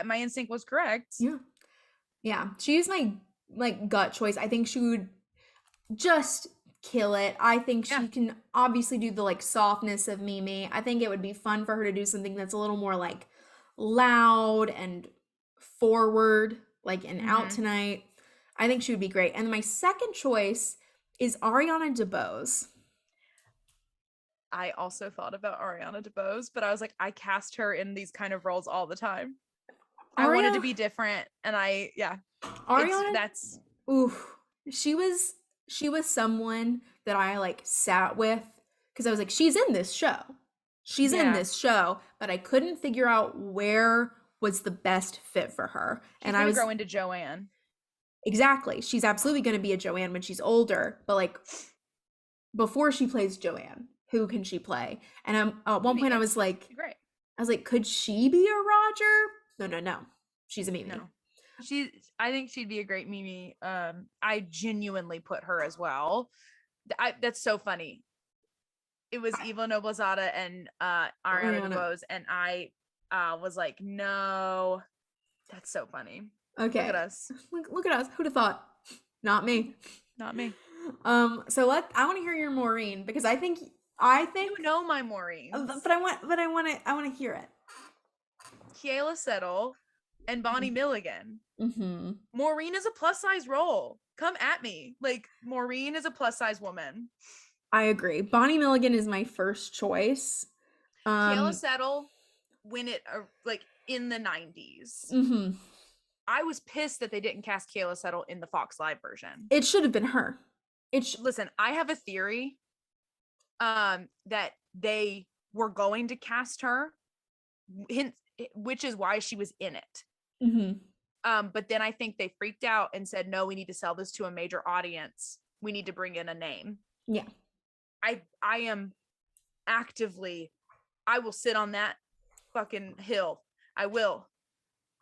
Speaker 2: my instinct was correct.
Speaker 1: Yeah. Yeah. She's my like gut choice. I think she would just kill it. I think
Speaker 2: Yeah.
Speaker 1: she can obviously do the like softness of Mimi. I think it would be fun for her to do something that's a little more like loud and forward, like in Out
Speaker 2: Mm-hmm.
Speaker 1: Tonight. I think she would be great. And my second choice is Ariana DeBose.
Speaker 2: I also thought about Ariana DeBose, but I was like, I cast her in these kind of roles all the time. I wanted to
Speaker 1: Ariana
Speaker 2: be different, and
Speaker 1: Ariana
Speaker 2: that's
Speaker 1: Ooh, she was she was someone that I like sat with because I was like, she's in this show. She's in
Speaker 2: yeah.
Speaker 1: this show, but I couldn't figure out where was the best fit for her.
Speaker 2: She's
Speaker 1: And I
Speaker 2: gonna
Speaker 1: was
Speaker 2: grow into Joanne.
Speaker 1: exactly, she's absolutely going to be a Joanne when she's older, but like before she plays Joanne, who can she play? And at one point
Speaker 2: Mimi.
Speaker 1: I
Speaker 2: She's great.
Speaker 1: was like, could she be a Roger? No, no, no. She's a Mimi.
Speaker 2: No. I think she'd be a great Mimi. I genuinely put her as well. That's so funny. It was Eva Noblezada and Ariana
Speaker 1: Ariana.
Speaker 2: DeBose, and I was like, no, that's so funny. Look at
Speaker 1: Okay.
Speaker 2: us.
Speaker 1: Look at us. Who'd have thought? Not me.
Speaker 2: Not me.
Speaker 1: So I want to hear your Maureen because I think
Speaker 2: You know my Maureen.
Speaker 1: I want to hear it.
Speaker 2: Kiela Settle and Bonnie Milligan.
Speaker 1: Mm-hmm.
Speaker 2: Maureen is a plus size role. Come at me. Like Maureen is a plus size woman.
Speaker 1: I agree. Bonnie Milligan is my first choice.
Speaker 2: Kiela
Speaker 1: Um,
Speaker 2: Settle, when it like in the 90s.
Speaker 1: mhm.
Speaker 2: I was pissed that they didn't cast Kiela Settle in the Fox Live version.
Speaker 1: It should have been her.
Speaker 2: Listen, I have a theory that they were going to cast her, which is why she was in it.
Speaker 1: Mhm.
Speaker 2: But then I think they freaked out and said, no, we need to sell this to a major audience. We need to bring in a name.
Speaker 1: Yeah.
Speaker 2: I am actively, I will sit on that fucking hill. I will.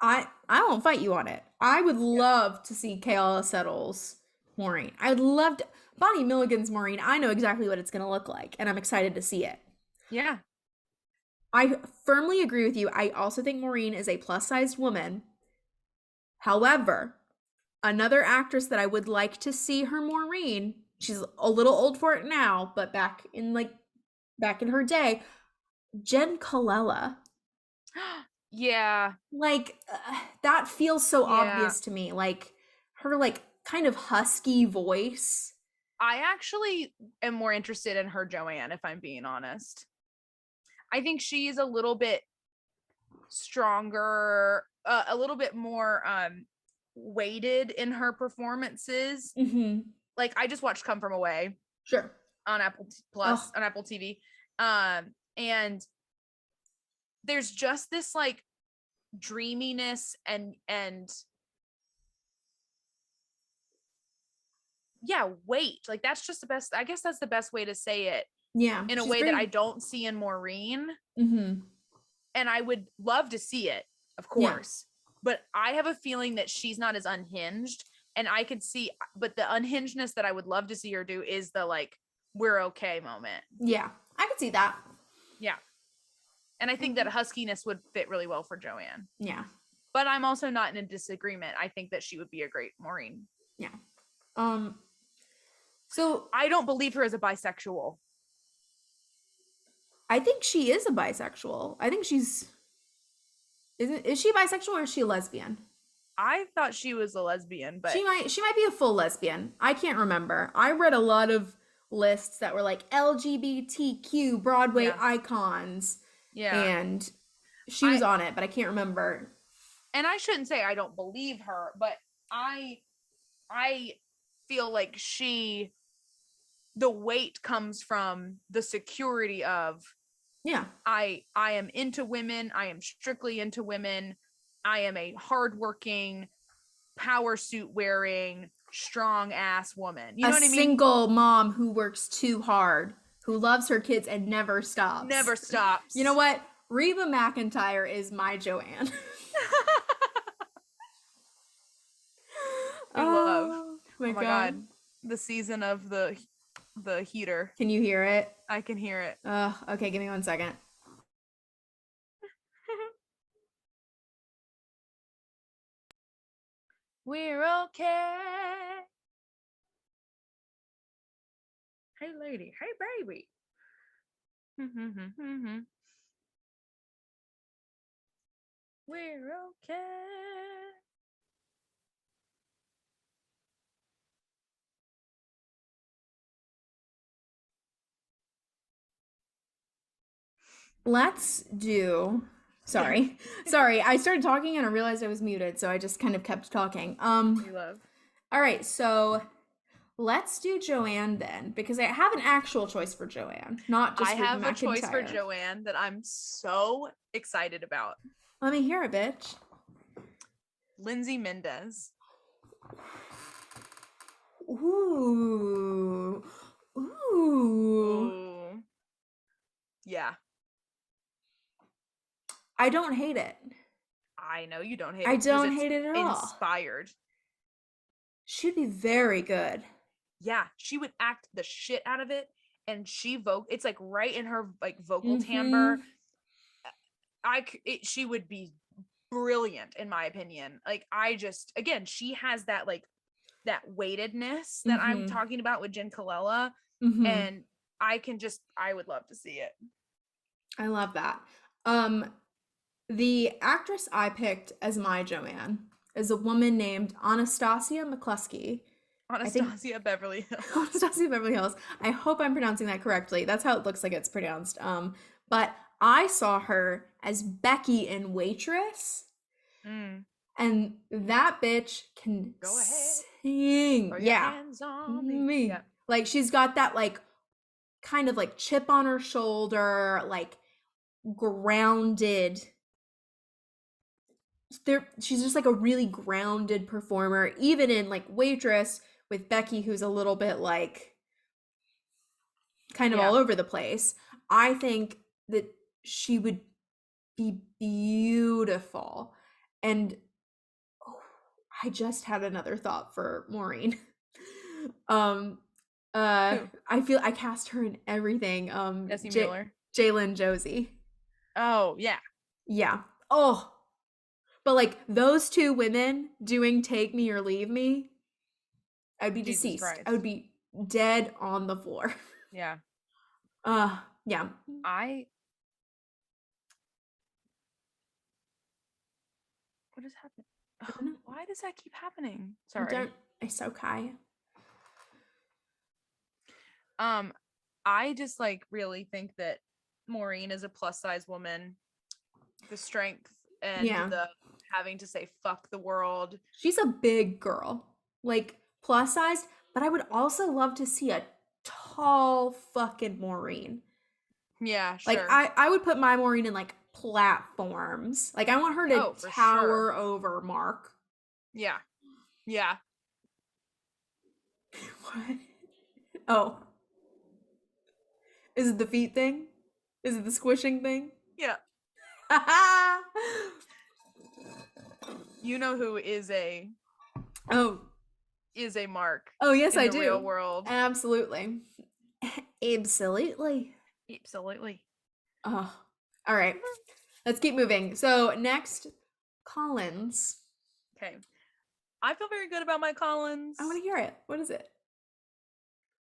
Speaker 1: I won't fight you on it. I would love to see Kayla Settles Maureen. I'd love to Bonnie Milligan's Maureen. I know exactly what it's going to look like and I'm excited to see it.
Speaker 2: Yeah.
Speaker 1: I firmly agree with you. I also think Maureen is a plus-sized woman. However, another actress that I would like to see her Maureen she's a little old for it now, but back in her day, Jen Colella.
Speaker 2: Yeah.
Speaker 1: Like that feels so
Speaker 2: Yeah.
Speaker 1: obvious to me. Like her like kind of husky voice.
Speaker 2: I actually am more interested in her Joanne, if I'm being honest. I think she's a little bit stronger, a little bit more weighted in her performances.
Speaker 1: Mhm.
Speaker 2: Like I just watched Come From Away
Speaker 1: Sure.
Speaker 2: on Apple Plus
Speaker 1: Oh,
Speaker 2: on Apple TV. And there's just this like dreaminess and yeah, weight. Like that's just the best, I guess that's the best way to say it,
Speaker 1: yeah.
Speaker 2: in a
Speaker 1: She's
Speaker 2: way that I
Speaker 1: very
Speaker 2: don't see in Maureen.
Speaker 1: mhm.
Speaker 2: And I would love to see it, of
Speaker 1: Yeah.
Speaker 2: course. But I have a feeling that she's not as unhinged. And I could see, but the unhingedness that I would love to see her do is the like, we're okay moment.
Speaker 1: Yeah. I could see that.
Speaker 2: Yeah. And I think that huskiness would fit really well for Joanne.
Speaker 1: Yeah.
Speaker 2: But I'm also not in a disagreement. I think that she would be a great Maureen.
Speaker 1: Yeah. Um so
Speaker 2: I don't believe her as a bisexual.
Speaker 1: I think she is a bisexual. I think is she bisexual or is she a lesbian?
Speaker 2: I thought she was a lesbian, but
Speaker 1: She might be a full lesbian. I can't remember. I read a lot of lists that were like LGBTQ Broadway
Speaker 2: yeah.
Speaker 1: icons
Speaker 2: Yeah.
Speaker 1: and she was
Speaker 2: I
Speaker 1: on it, but I can't remember.
Speaker 2: and I shouldn't say I don't believe her, but I feel like the weight comes from the security of
Speaker 1: Yeah.
Speaker 2: I am into women, I am strictly into women, I am a hardworking, power suit wearing, strong ass woman. You
Speaker 1: A
Speaker 2: know what I mean?
Speaker 1: single mom who works too hard, who loves her kids and never stops.
Speaker 2: Never
Speaker 1: You know
Speaker 2: stops.
Speaker 1: what? Reba McEntire is my Joanne.
Speaker 2: We love.
Speaker 1: Oh my
Speaker 2: Oh my
Speaker 1: god.
Speaker 2: god. The season of the heater.
Speaker 1: Can you hear it?
Speaker 2: I can hear it.
Speaker 1: Okay, give me 1 second.
Speaker 2: We're okay. Hey lady, hey baby. We're okay.
Speaker 1: Let's do Sorry. Sorry, I started talking and I realized I was muted, so I just kind of kept talking.
Speaker 2: We love.
Speaker 1: All right, so let's do Joanne then, because I have an actual choice for Joanne, not
Speaker 2: I
Speaker 1: just Reba
Speaker 2: have a choice for
Speaker 1: McEntire.
Speaker 2: Joanne that I'm so excited about.
Speaker 1: Let me hear it, bitch.
Speaker 2: Lindsay Mendez.
Speaker 1: Ooh. Ooh.
Speaker 2: Ooh. Yeah.
Speaker 1: I don't hate it.
Speaker 2: I know you don't hate it.
Speaker 1: I
Speaker 2: because
Speaker 1: don't
Speaker 2: it's
Speaker 1: hate it at all.
Speaker 2: inspired.
Speaker 1: She'd be very good.
Speaker 2: Yeah, she would act the shit out of it, and it's like right in her like vocal timbre. She would be brilliant in my opinion. Like I just again, she has that like that weightedness that I'm talking about with Jen Colella, and I would love to see it.
Speaker 1: I love that. The actress I picked as my Joanne is a woman named Anastasia McCluskey. I think
Speaker 2: Anastasia Beverly Hills.
Speaker 1: Anastasia Beverly Hills. I hope I'm pronouncing that correctly. That's how it looks like it's pronounced. But I saw her as Becky in Waitress, and that bitch can
Speaker 2: Go ahead.
Speaker 1: sing.
Speaker 2: Throw your
Speaker 1: Yeah,
Speaker 2: hands on me.
Speaker 1: me.
Speaker 2: Yeah.
Speaker 1: Like she's got that like kind of like chip on her shoulder, like grounded. She's just like a really grounded performer, even in like Waitress with Becky, who's a little bit like kind of
Speaker 2: Yeah.
Speaker 1: all over the place. I think that she would be beautiful. And oh, I just had another thought for Maureen. um
Speaker 2: Who?
Speaker 1: I feel I cast her in everything.
Speaker 2: Jesse Mueller.
Speaker 1: Jalen Josie.
Speaker 2: Oh yeah.
Speaker 1: Yeah. Oh, but like those two women doing Take Me or Leave Me, I'd be
Speaker 2: Jesus
Speaker 1: deceased.
Speaker 2: Christ.
Speaker 1: I would be dead on the floor.
Speaker 2: Yeah.
Speaker 1: Yeah.
Speaker 2: I What is happening?
Speaker 1: I don't know.
Speaker 2: Why does that keep happening?
Speaker 1: I
Speaker 2: Sorry.
Speaker 1: don't. It's okay.
Speaker 2: Um, I just like really think that Maureen is a plus size woman. The strength and
Speaker 1: Yeah.
Speaker 2: the having to say fuck the world.
Speaker 1: She's a big girl, like plus sized, but I would also love to see a tall fucking Maureen.
Speaker 2: Yeah,
Speaker 1: Like
Speaker 2: sure.
Speaker 1: I would put my Maureen in like platforms. Like I want her to
Speaker 2: Oh, for sure.
Speaker 1: tower over Mark.
Speaker 2: Yeah. Yeah.
Speaker 1: What? Oh, is it the feet thing? Is it the squishing thing?
Speaker 2: Yeah. You know who
Speaker 1: Oh,
Speaker 2: is a Mark
Speaker 1: oh yes,
Speaker 2: in
Speaker 1: I
Speaker 2: the real
Speaker 1: do.
Speaker 2: world.
Speaker 1: Absolutely. Absolutely.
Speaker 2: Absolutely.
Speaker 1: Oh, all right. Let's keep moving. So next, Collins.
Speaker 2: Okay. I feel very good about my
Speaker 1: I want
Speaker 2: Collins.
Speaker 1: to hear it. What is it?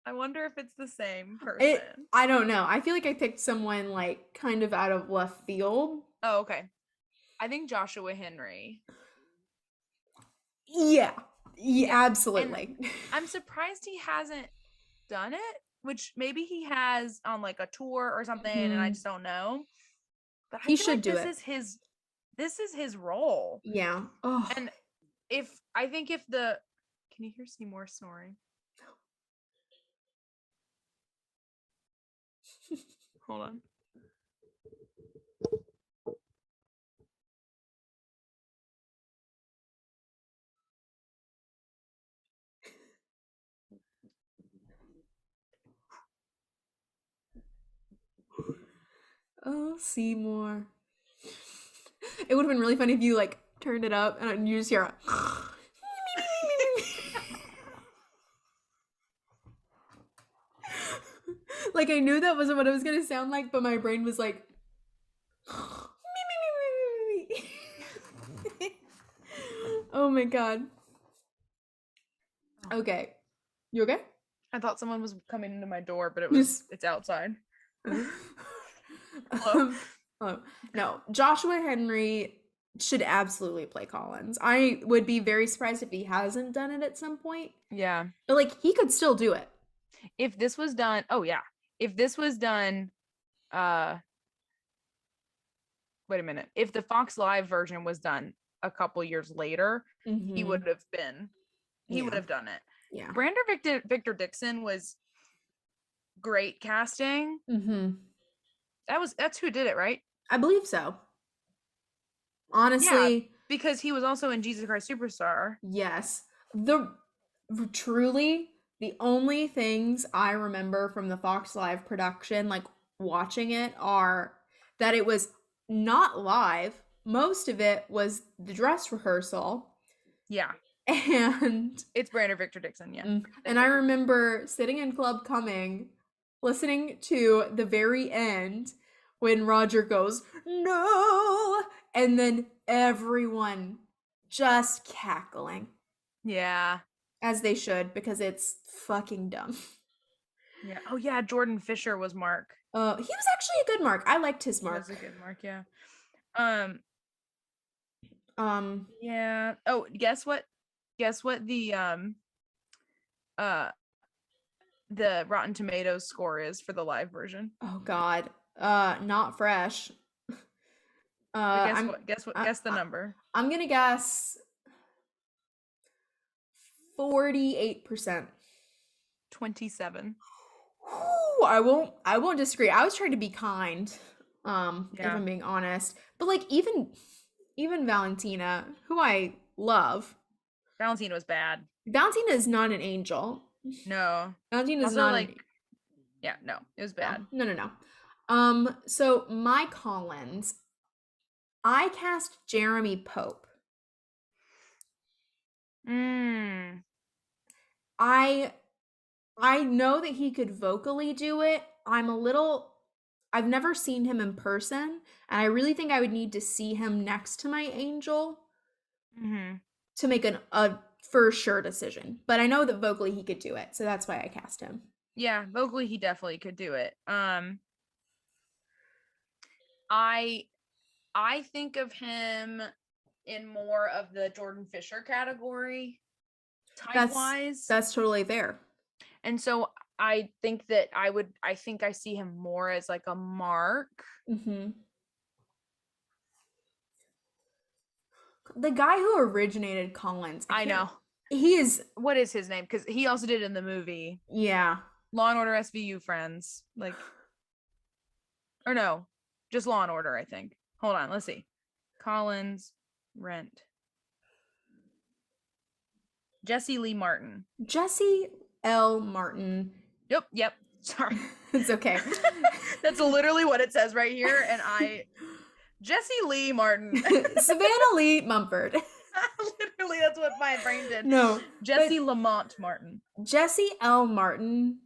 Speaker 2: I wonder if it's the same
Speaker 1: It.
Speaker 2: person.
Speaker 1: I don't know. I feel like I picked someone like kind of out of left field.
Speaker 2: Oh, okay. I think Joshua Henry.
Speaker 1: Yeah. Yeah,
Speaker 2: Yeah. And
Speaker 1: absolutely.
Speaker 2: I'm surprised he hasn't done it, which maybe he has on like a tour or something and I
Speaker 1: Mhm.
Speaker 2: just don't know. But I
Speaker 1: He
Speaker 2: feel
Speaker 1: should
Speaker 2: like
Speaker 1: do it.
Speaker 2: this is his role.
Speaker 1: Yeah. Oh.
Speaker 2: And if I think if the can you hear Seymour snoring? Hold on.
Speaker 1: Oh, Seymour. It would have been really funny if you like turned it up and you just hear a like I knew that wasn't what it was gonna sound like, but my brain was like oh my god. Okay. You okay?
Speaker 2: I thought someone was coming into my door, but
Speaker 1: Just
Speaker 2: it's outside. Hello?
Speaker 1: um, oh, no. Joshua Henry should absolutely play Collins. I would be very surprised if he hasn't done it at some point.
Speaker 2: Yeah.
Speaker 1: But like he could still do it.
Speaker 2: If this was done, oh yeah. If this was done uh wait a minute. If the Fox Live version was done a couple years later, he
Speaker 1: Mm-hmm.
Speaker 2: would have been he would
Speaker 1: Yeah.
Speaker 2: have done it.
Speaker 1: Yeah.
Speaker 2: Victor Dixon was great casting.
Speaker 1: Mm-hmm.
Speaker 2: That's who did it, right?
Speaker 1: I believe so.
Speaker 2: Yeah,
Speaker 1: Honestly,
Speaker 2: because he was also in Jesus Christ Superstar.
Speaker 1: yes. The truly the only things I remember from the Fox Live production, like watching it, are that it was not live. Most of it was the dress rehearsal.
Speaker 2: Yeah,
Speaker 1: And
Speaker 2: it's Brandon Victor Dixon. Yeah,
Speaker 1: and I remember sitting in Club Cumming, listening to the very end when Roger goes, no, and then everyone just cackling,
Speaker 2: yeah,
Speaker 1: as they should, because it's fucking dumb.
Speaker 2: yeah. Oh yeah, Jordan Fisher was Mark.
Speaker 1: He was actually a good Mark. I liked his
Speaker 2: He was a
Speaker 1: Mark.
Speaker 2: good Mark. Yeah. Um.
Speaker 1: Um,
Speaker 2: Yeah. Oh, guess what? Guess what uh the Rotten Tomatoes score is for the live version.
Speaker 1: oh God, not fresh.
Speaker 2: But guess
Speaker 1: I'm,
Speaker 2: what? Guess what?
Speaker 1: I,
Speaker 2: Guess the
Speaker 1: I,
Speaker 2: number.
Speaker 1: I'm gonna guess 48%.
Speaker 2: 27.
Speaker 1: I won't disagree. I was trying to be kind, if
Speaker 2: Yeah.
Speaker 1: I'm being honest. But like even Valentina, who I love,
Speaker 2: Valentina was bad.
Speaker 1: Valentina is not an angel.
Speaker 2: No.
Speaker 1: Valentina is
Speaker 2: Also,
Speaker 1: not an
Speaker 2: like, yeah, no, it was
Speaker 1: no,
Speaker 2: bad.
Speaker 1: no, no, no. So my Collins, I cast Jeremy Pope.
Speaker 2: Mm.
Speaker 1: I I know that he could vocally do it. I've never seen him in person, and I really think I would need to see him next to my angel
Speaker 2: Hmm.
Speaker 1: to make a for sure decision. But I know that vocally he could do it, so that's why I cast him.
Speaker 2: Yeah, vocally he definitely could do it. I think of him in more of the Jordan Fisher category type
Speaker 1: That's
Speaker 2: wise.
Speaker 1: that's totally fair.
Speaker 2: And so I think that I think I see him more as like a Mark.
Speaker 1: Mm-hmm. The guy who originated Collins,
Speaker 2: I know.
Speaker 1: He is.
Speaker 2: What is his name? Because he also did it in the movie.
Speaker 1: Yeah.
Speaker 2: Law and Order SVU Friends. Like, or no, just Law and Order, I think. Hold on, let's see. Collins, Rent. Jesse Lee Martin.
Speaker 1: Jesse L. Martin.
Speaker 2: Yep. Sorry.
Speaker 1: It's okay.
Speaker 2: That's literally what it says right here. And Jesse Lee Martin.
Speaker 1: Savannah Lee Mumford.
Speaker 2: Literally, that's what my brain did.
Speaker 1: No.
Speaker 2: Jesse Lamont Martin.
Speaker 1: Jesse L. Martin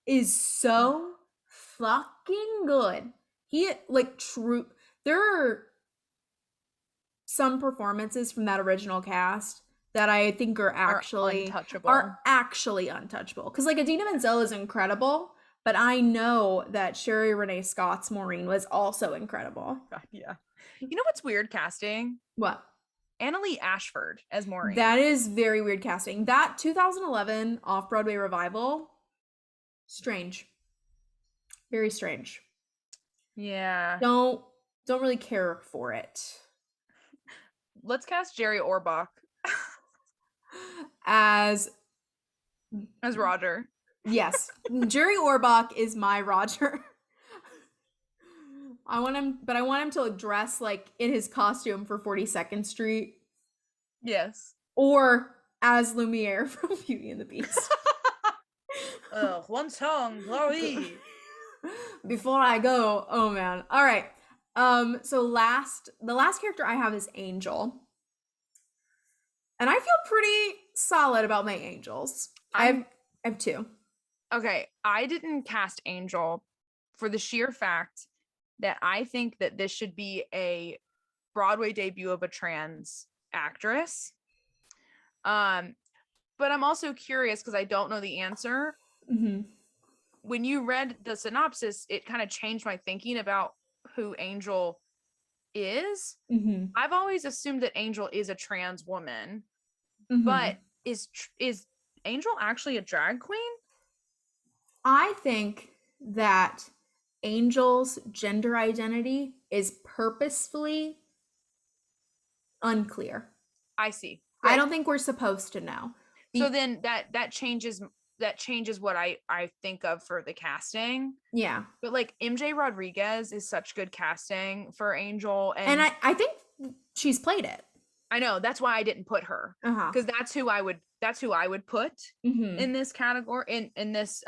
Speaker 1: is so fucking good. He, like, true. There are some performances from that original cast that I think are actually
Speaker 2: untouchable.
Speaker 1: Because, like, Idina Menzel is incredible, but I know that Sherry Renee Scott's Maureen was also incredible.
Speaker 2: God, yeah. You know what's weird casting?
Speaker 1: What?
Speaker 2: Annalee Ashford as Maureen.
Speaker 1: That is very weird casting. That 2011 off-Broadway revival, strange. Very strange.
Speaker 2: Yeah.
Speaker 1: Don't really care for it.
Speaker 2: Let's cast Jerry Orbach
Speaker 1: as
Speaker 2: Roger.
Speaker 1: Yes. Jerry Orbach is my Roger. I want him to dress like in his costume for 42nd Street.
Speaker 2: Yes.
Speaker 1: Or as Lumiere from Beauty and the Beast.
Speaker 2: One song, glory.
Speaker 1: Before I go, oh man. All right. So the last character I have is Angel. And I feel pretty solid about my angels. I have two.
Speaker 2: Okay, I didn't cast Angel for the sheer fact that I think that this should be a Broadway debut of a trans actress. But I'm also curious because I don't know the answer.
Speaker 1: Mm-hmm.
Speaker 2: When you read the synopsis, it kind of changed my thinking about who Angel is.
Speaker 1: Mm-hmm.
Speaker 2: I've always assumed that Angel is a trans woman,
Speaker 1: Mm-hmm.
Speaker 2: but is Angel actually a drag queen?
Speaker 1: I think that Angel's gender identity is purposefully unclear.
Speaker 2: I see.
Speaker 1: Good. I don't think we're supposed to know.
Speaker 2: So then that changes what I think of for the casting.
Speaker 1: Yeah.
Speaker 2: But like MJ Rodriguez is such good casting for Angel,
Speaker 1: and I think she's played it.
Speaker 2: I know, that's why I didn't put her. Because that's who I would put in this category in this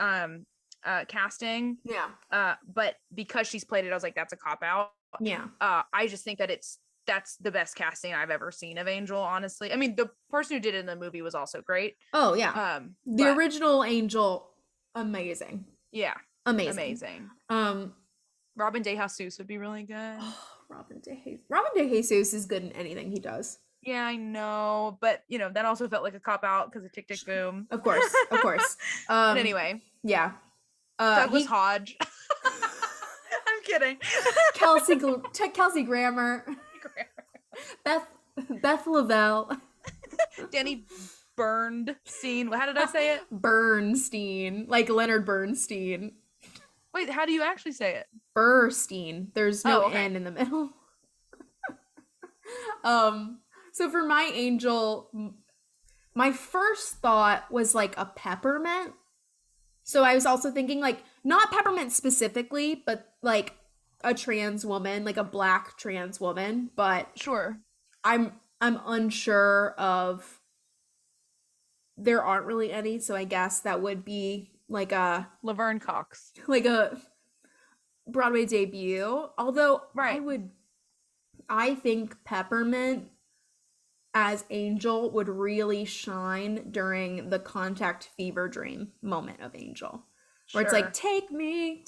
Speaker 2: casting.
Speaker 1: Yeah.
Speaker 2: But because she's played it, I was like, that's a cop out.
Speaker 1: Yeah.
Speaker 2: I just think that that's the best casting I've ever seen of Angel, honestly. I mean, the person who did it in the movie was also great.
Speaker 1: Oh yeah. The original Angel, amazing.
Speaker 2: Yeah.
Speaker 1: Amazing.
Speaker 2: Robin DeJesus would be really good.
Speaker 1: Robin DeJesus is good in anything he does.
Speaker 2: Yeah, I know, but you know that also felt like a cop out because of Tick Tick Boom.
Speaker 1: Of course.
Speaker 2: But anyway,
Speaker 1: yeah.
Speaker 2: Douglas Hodge. I'm kidding.
Speaker 1: Kelsey Grammer. Beth Lavelle.
Speaker 2: Danny Bernstein. How did I say it?
Speaker 1: Bernstein, like Leonard Bernstein.
Speaker 2: Wait, how do you actually say it?
Speaker 1: Burstein. There's no N in the middle. So for my Angel, my first thought was like a peppermint. So I was also thinking like not peppermint specifically, but like a trans woman, like a Black trans woman. But
Speaker 2: sure,
Speaker 1: I'm unsure of. There aren't really any, so I guess that would be like a
Speaker 2: Laverne Cox,
Speaker 1: like a Broadway debut. Although I think peppermint as Angel would really shine during the Contact Fever Dream moment of Angel, where it's like, take me.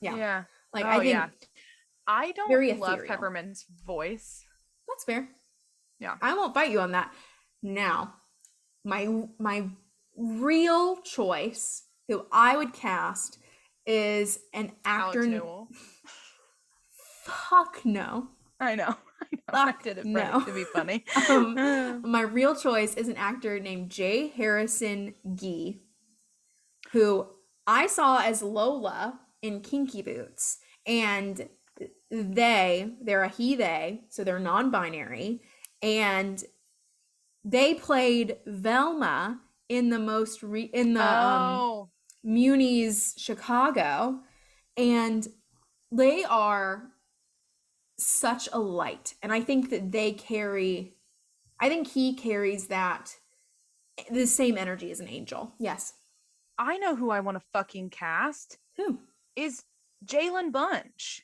Speaker 1: Yeah. Like, I think
Speaker 2: I don't love Peppermint's voice.
Speaker 1: That's fair.
Speaker 2: Yeah.
Speaker 1: I won't fight you on that. Now, my real choice who I would cast is an actor.
Speaker 2: Alex Newell.
Speaker 1: Fuck no.
Speaker 2: I know.
Speaker 1: Fuck
Speaker 2: I did it
Speaker 1: no.
Speaker 2: to be funny.
Speaker 1: My real choice is an actor named J. Harrison Gee, who I saw as Lola in Kinky Boots. And they're a he, they, so they're non binary. And they played Velma in the Muni's Chicago. And they are such a light. And I think that I think he carries the same energy as an angel. Yes.
Speaker 2: I know who I want to fucking cast.
Speaker 1: Who?
Speaker 2: Is Jalen Bunch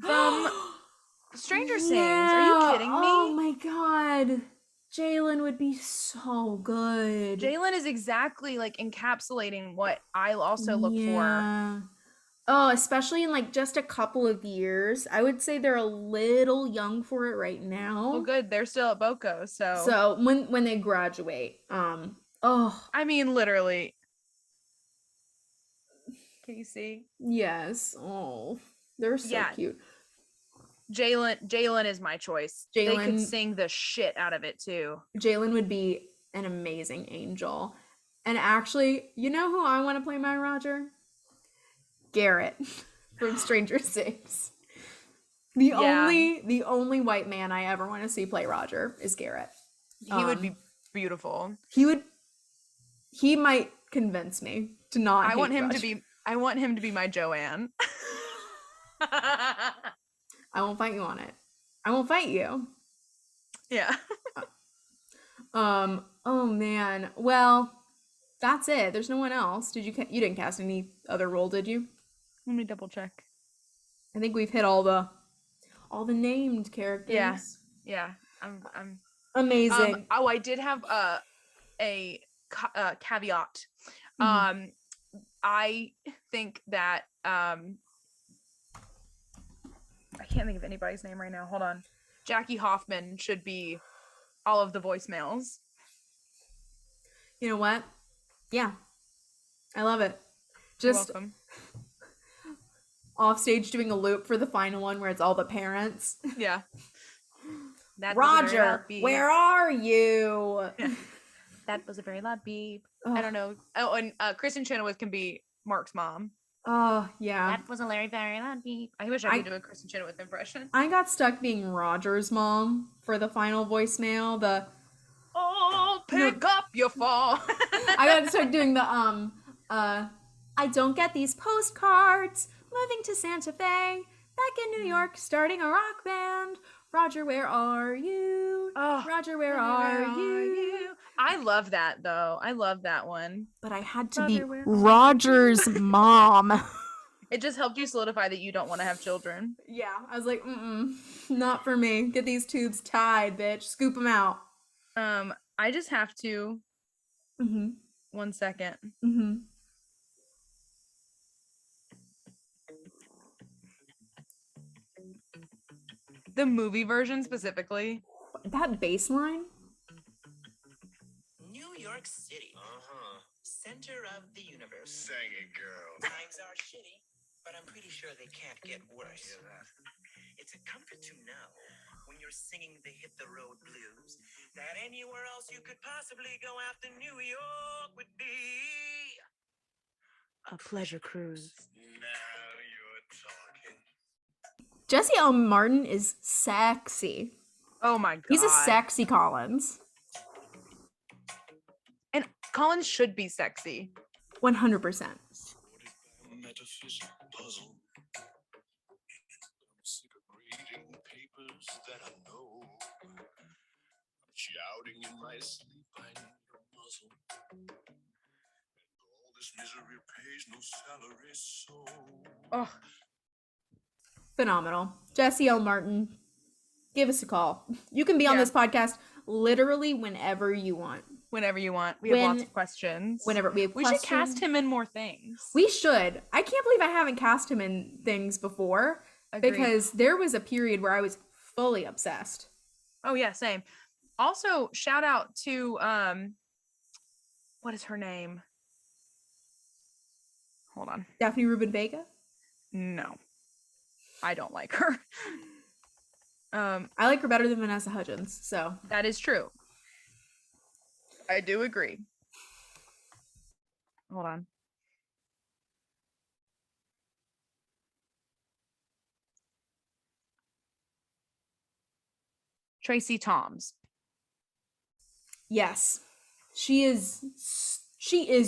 Speaker 2: from Stranger Things.
Speaker 1: Yeah.
Speaker 2: Are you kidding me?
Speaker 1: Oh my god. Jalen would be so good.
Speaker 2: Jalen is exactly like encapsulating what I also look for.
Speaker 1: Oh, especially in like just a couple of years. I would say they're a little young for it right now.
Speaker 2: Well, good. They're still at Boco, so.
Speaker 1: So when they graduate,
Speaker 2: I mean, literally. Can you see?
Speaker 1: Yes. Oh, they're so cute.
Speaker 2: Jalen is my choice. They could sing the shit out of it too.
Speaker 1: Jalen would be an amazing angel. And actually, you know who I want to play my Roger? Garrett from Stranger Things. The only white man I ever want to see play Roger is Garrett.
Speaker 2: He would be beautiful.
Speaker 1: He might convince me to not. I want him
Speaker 2: to be my Joanne.
Speaker 1: I won't fight you on it. I won't fight you.
Speaker 2: Yeah.
Speaker 1: Oh man. Well, that's it. There's no one else. You didn't cast any other role, did you?
Speaker 2: Let me double check.
Speaker 1: I think we've hit all the named characters.
Speaker 2: Yeah. I'm
Speaker 1: amazing.
Speaker 2: I did have a caveat. I think that I can't think of anybody's name right now. Hold on. Jackie Hoffman should be all of the voicemails.
Speaker 1: You know what? Yeah. I love it. Just
Speaker 2: welcome.
Speaker 1: Off stage doing a loop for the final one where it's all the parents.
Speaker 2: Yeah.
Speaker 1: Roger, where are you?
Speaker 2: Yeah. That was a very loud beep. I don't know. Oh, and Kristen Chenoweth can be Mark's mom.
Speaker 1: Oh, yeah.
Speaker 2: That was a very, very loud beep. I wish I could do a Kristen Chenoweth impression.
Speaker 1: I got stuck being Roger's mom for the final voicemail.
Speaker 2: Pick up your fall.
Speaker 1: I got stuck doing the I don't get these postcards. Moving to Santa Fe. Back in New York, starting a rock band. Roger, where are you?
Speaker 2: Oh,
Speaker 1: Roger, where are you?
Speaker 2: I love that though. I love that one.
Speaker 1: But I had to be Roger's mom.
Speaker 2: It just helped you solidify that you don't want to have children.
Speaker 1: Yeah, I was like, not for me. Get these tubes tied, bitch. Scoop them out.
Speaker 2: I just have to. 1 second. The movie version specifically.
Speaker 1: That bass line?
Speaker 3: New York City. Center of the universe.
Speaker 4: Sing it, girl.
Speaker 3: Times are shitty, but I'm pretty sure they can't get worse.
Speaker 4: I hear that.
Speaker 3: It's a comfort to know when you're singing the Hit the Road blues that anywhere else you could possibly go after New York would be a pleasure cruise.
Speaker 4: Now you're talking.
Speaker 1: Jesse L. Martin is sexy.
Speaker 2: Oh my god.
Speaker 1: He's a sexy Collins.
Speaker 2: And Collins should be sexy.
Speaker 1: 100%.
Speaker 4: Metaphysical puzzle. I'm sick of reading papers that I know. I'm shouting in my sleep, I need a muzzle. And all this misery pays no salary, so.
Speaker 2: Oh.
Speaker 1: Phenomenal. Jesse L. Martin, give us a call. You can be on this podcast literally whenever you want.
Speaker 2: Whenever you want. We have lots of questions.
Speaker 1: Whenever we have questions.
Speaker 2: We should cast him in more things.
Speaker 1: We should. I can't believe I haven't cast him in things before.
Speaker 2: Agreed.
Speaker 1: Because there was a period where I was fully obsessed.
Speaker 2: Oh yeah, same. Also, shout out to what is her name? Hold on.
Speaker 1: Daphne Rubin Vega.
Speaker 2: No. I don't like her.
Speaker 1: I like her better than Vanessa Hudgens, so.
Speaker 2: That is true. I do agree. Hold on. Tracy Toms.
Speaker 1: Yes. She is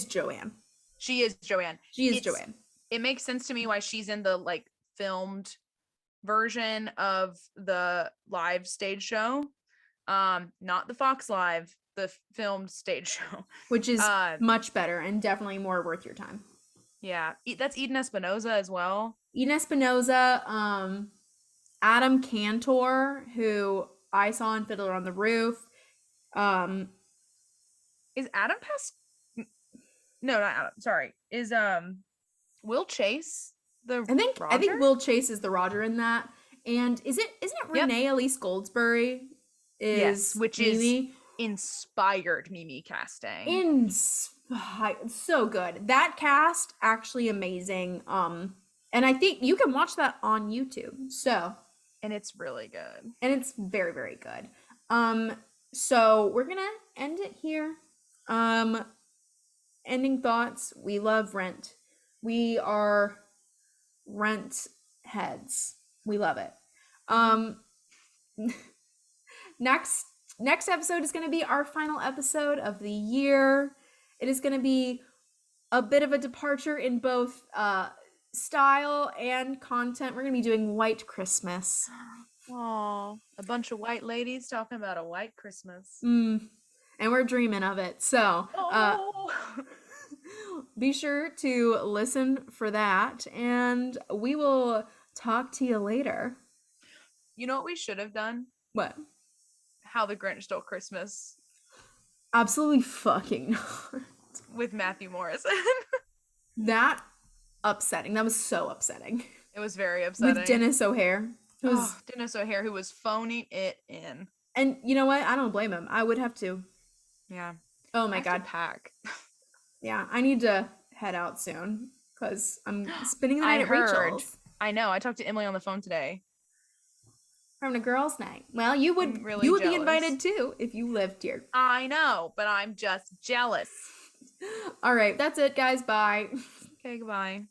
Speaker 1: Joanne.
Speaker 2: She is Joanne.
Speaker 1: She is Joanne.
Speaker 2: It makes sense to me why she's in the like filmed version of the live stage show. Not the Fox Live, the filmed stage show.
Speaker 1: Which is much better and definitely more worth your time.
Speaker 2: Yeah. That's Eden Espinosa as well.
Speaker 1: Eden Espinosa, Adam Cantor, who I saw in Fiddler on the Roof.
Speaker 2: Is Adam No, not Adam. Sorry. Is Will Chase the
Speaker 1: I
Speaker 2: Roger?
Speaker 1: think Will Chase is the Roger in that. And isn't it Renee Elise Goldsberry
Speaker 2: yes, which
Speaker 1: Mimi?
Speaker 2: Is inspired Mimi casting.
Speaker 1: So good. That cast actually amazing. And I think you can watch that on YouTube. So,
Speaker 2: and it's really good.
Speaker 1: And it's very, very good. So we're gonna end it here. Ending thoughts. We love Rent. We are Rent heads. We love it. Next episode is going to be our final episode of the year. It is going to be a bit of a departure in both style and content. We're going to be doing White Christmas.
Speaker 2: Oh, a bunch of white ladies talking about a white Christmas.
Speaker 1: And we're dreaming of it. So be sure to listen for that, and we will talk to you later.
Speaker 2: You know what we should have done?
Speaker 1: What?
Speaker 2: How the Grinch Stole Christmas.
Speaker 1: Absolutely fucking not.
Speaker 2: With Matthew Morrison.
Speaker 1: That upsetting. That was so upsetting.
Speaker 2: It was very upsetting.
Speaker 1: With Dennis O'Hare.
Speaker 2: Dennis O'Hare, who was phoning it in.
Speaker 1: And you know what? I don't blame him. I would have to.
Speaker 2: Yeah.
Speaker 1: Oh my God.
Speaker 2: Pack.
Speaker 1: Yeah, I need to head out soon because I'm spending the night at Rachel's.
Speaker 2: I know. I talked to Emily on the phone today.
Speaker 1: Having a girls' night. Well, you would be invited too if you lived here.
Speaker 2: I know, but I'm just jealous.
Speaker 1: All right, that's it, guys. Bye.
Speaker 2: Okay, goodbye.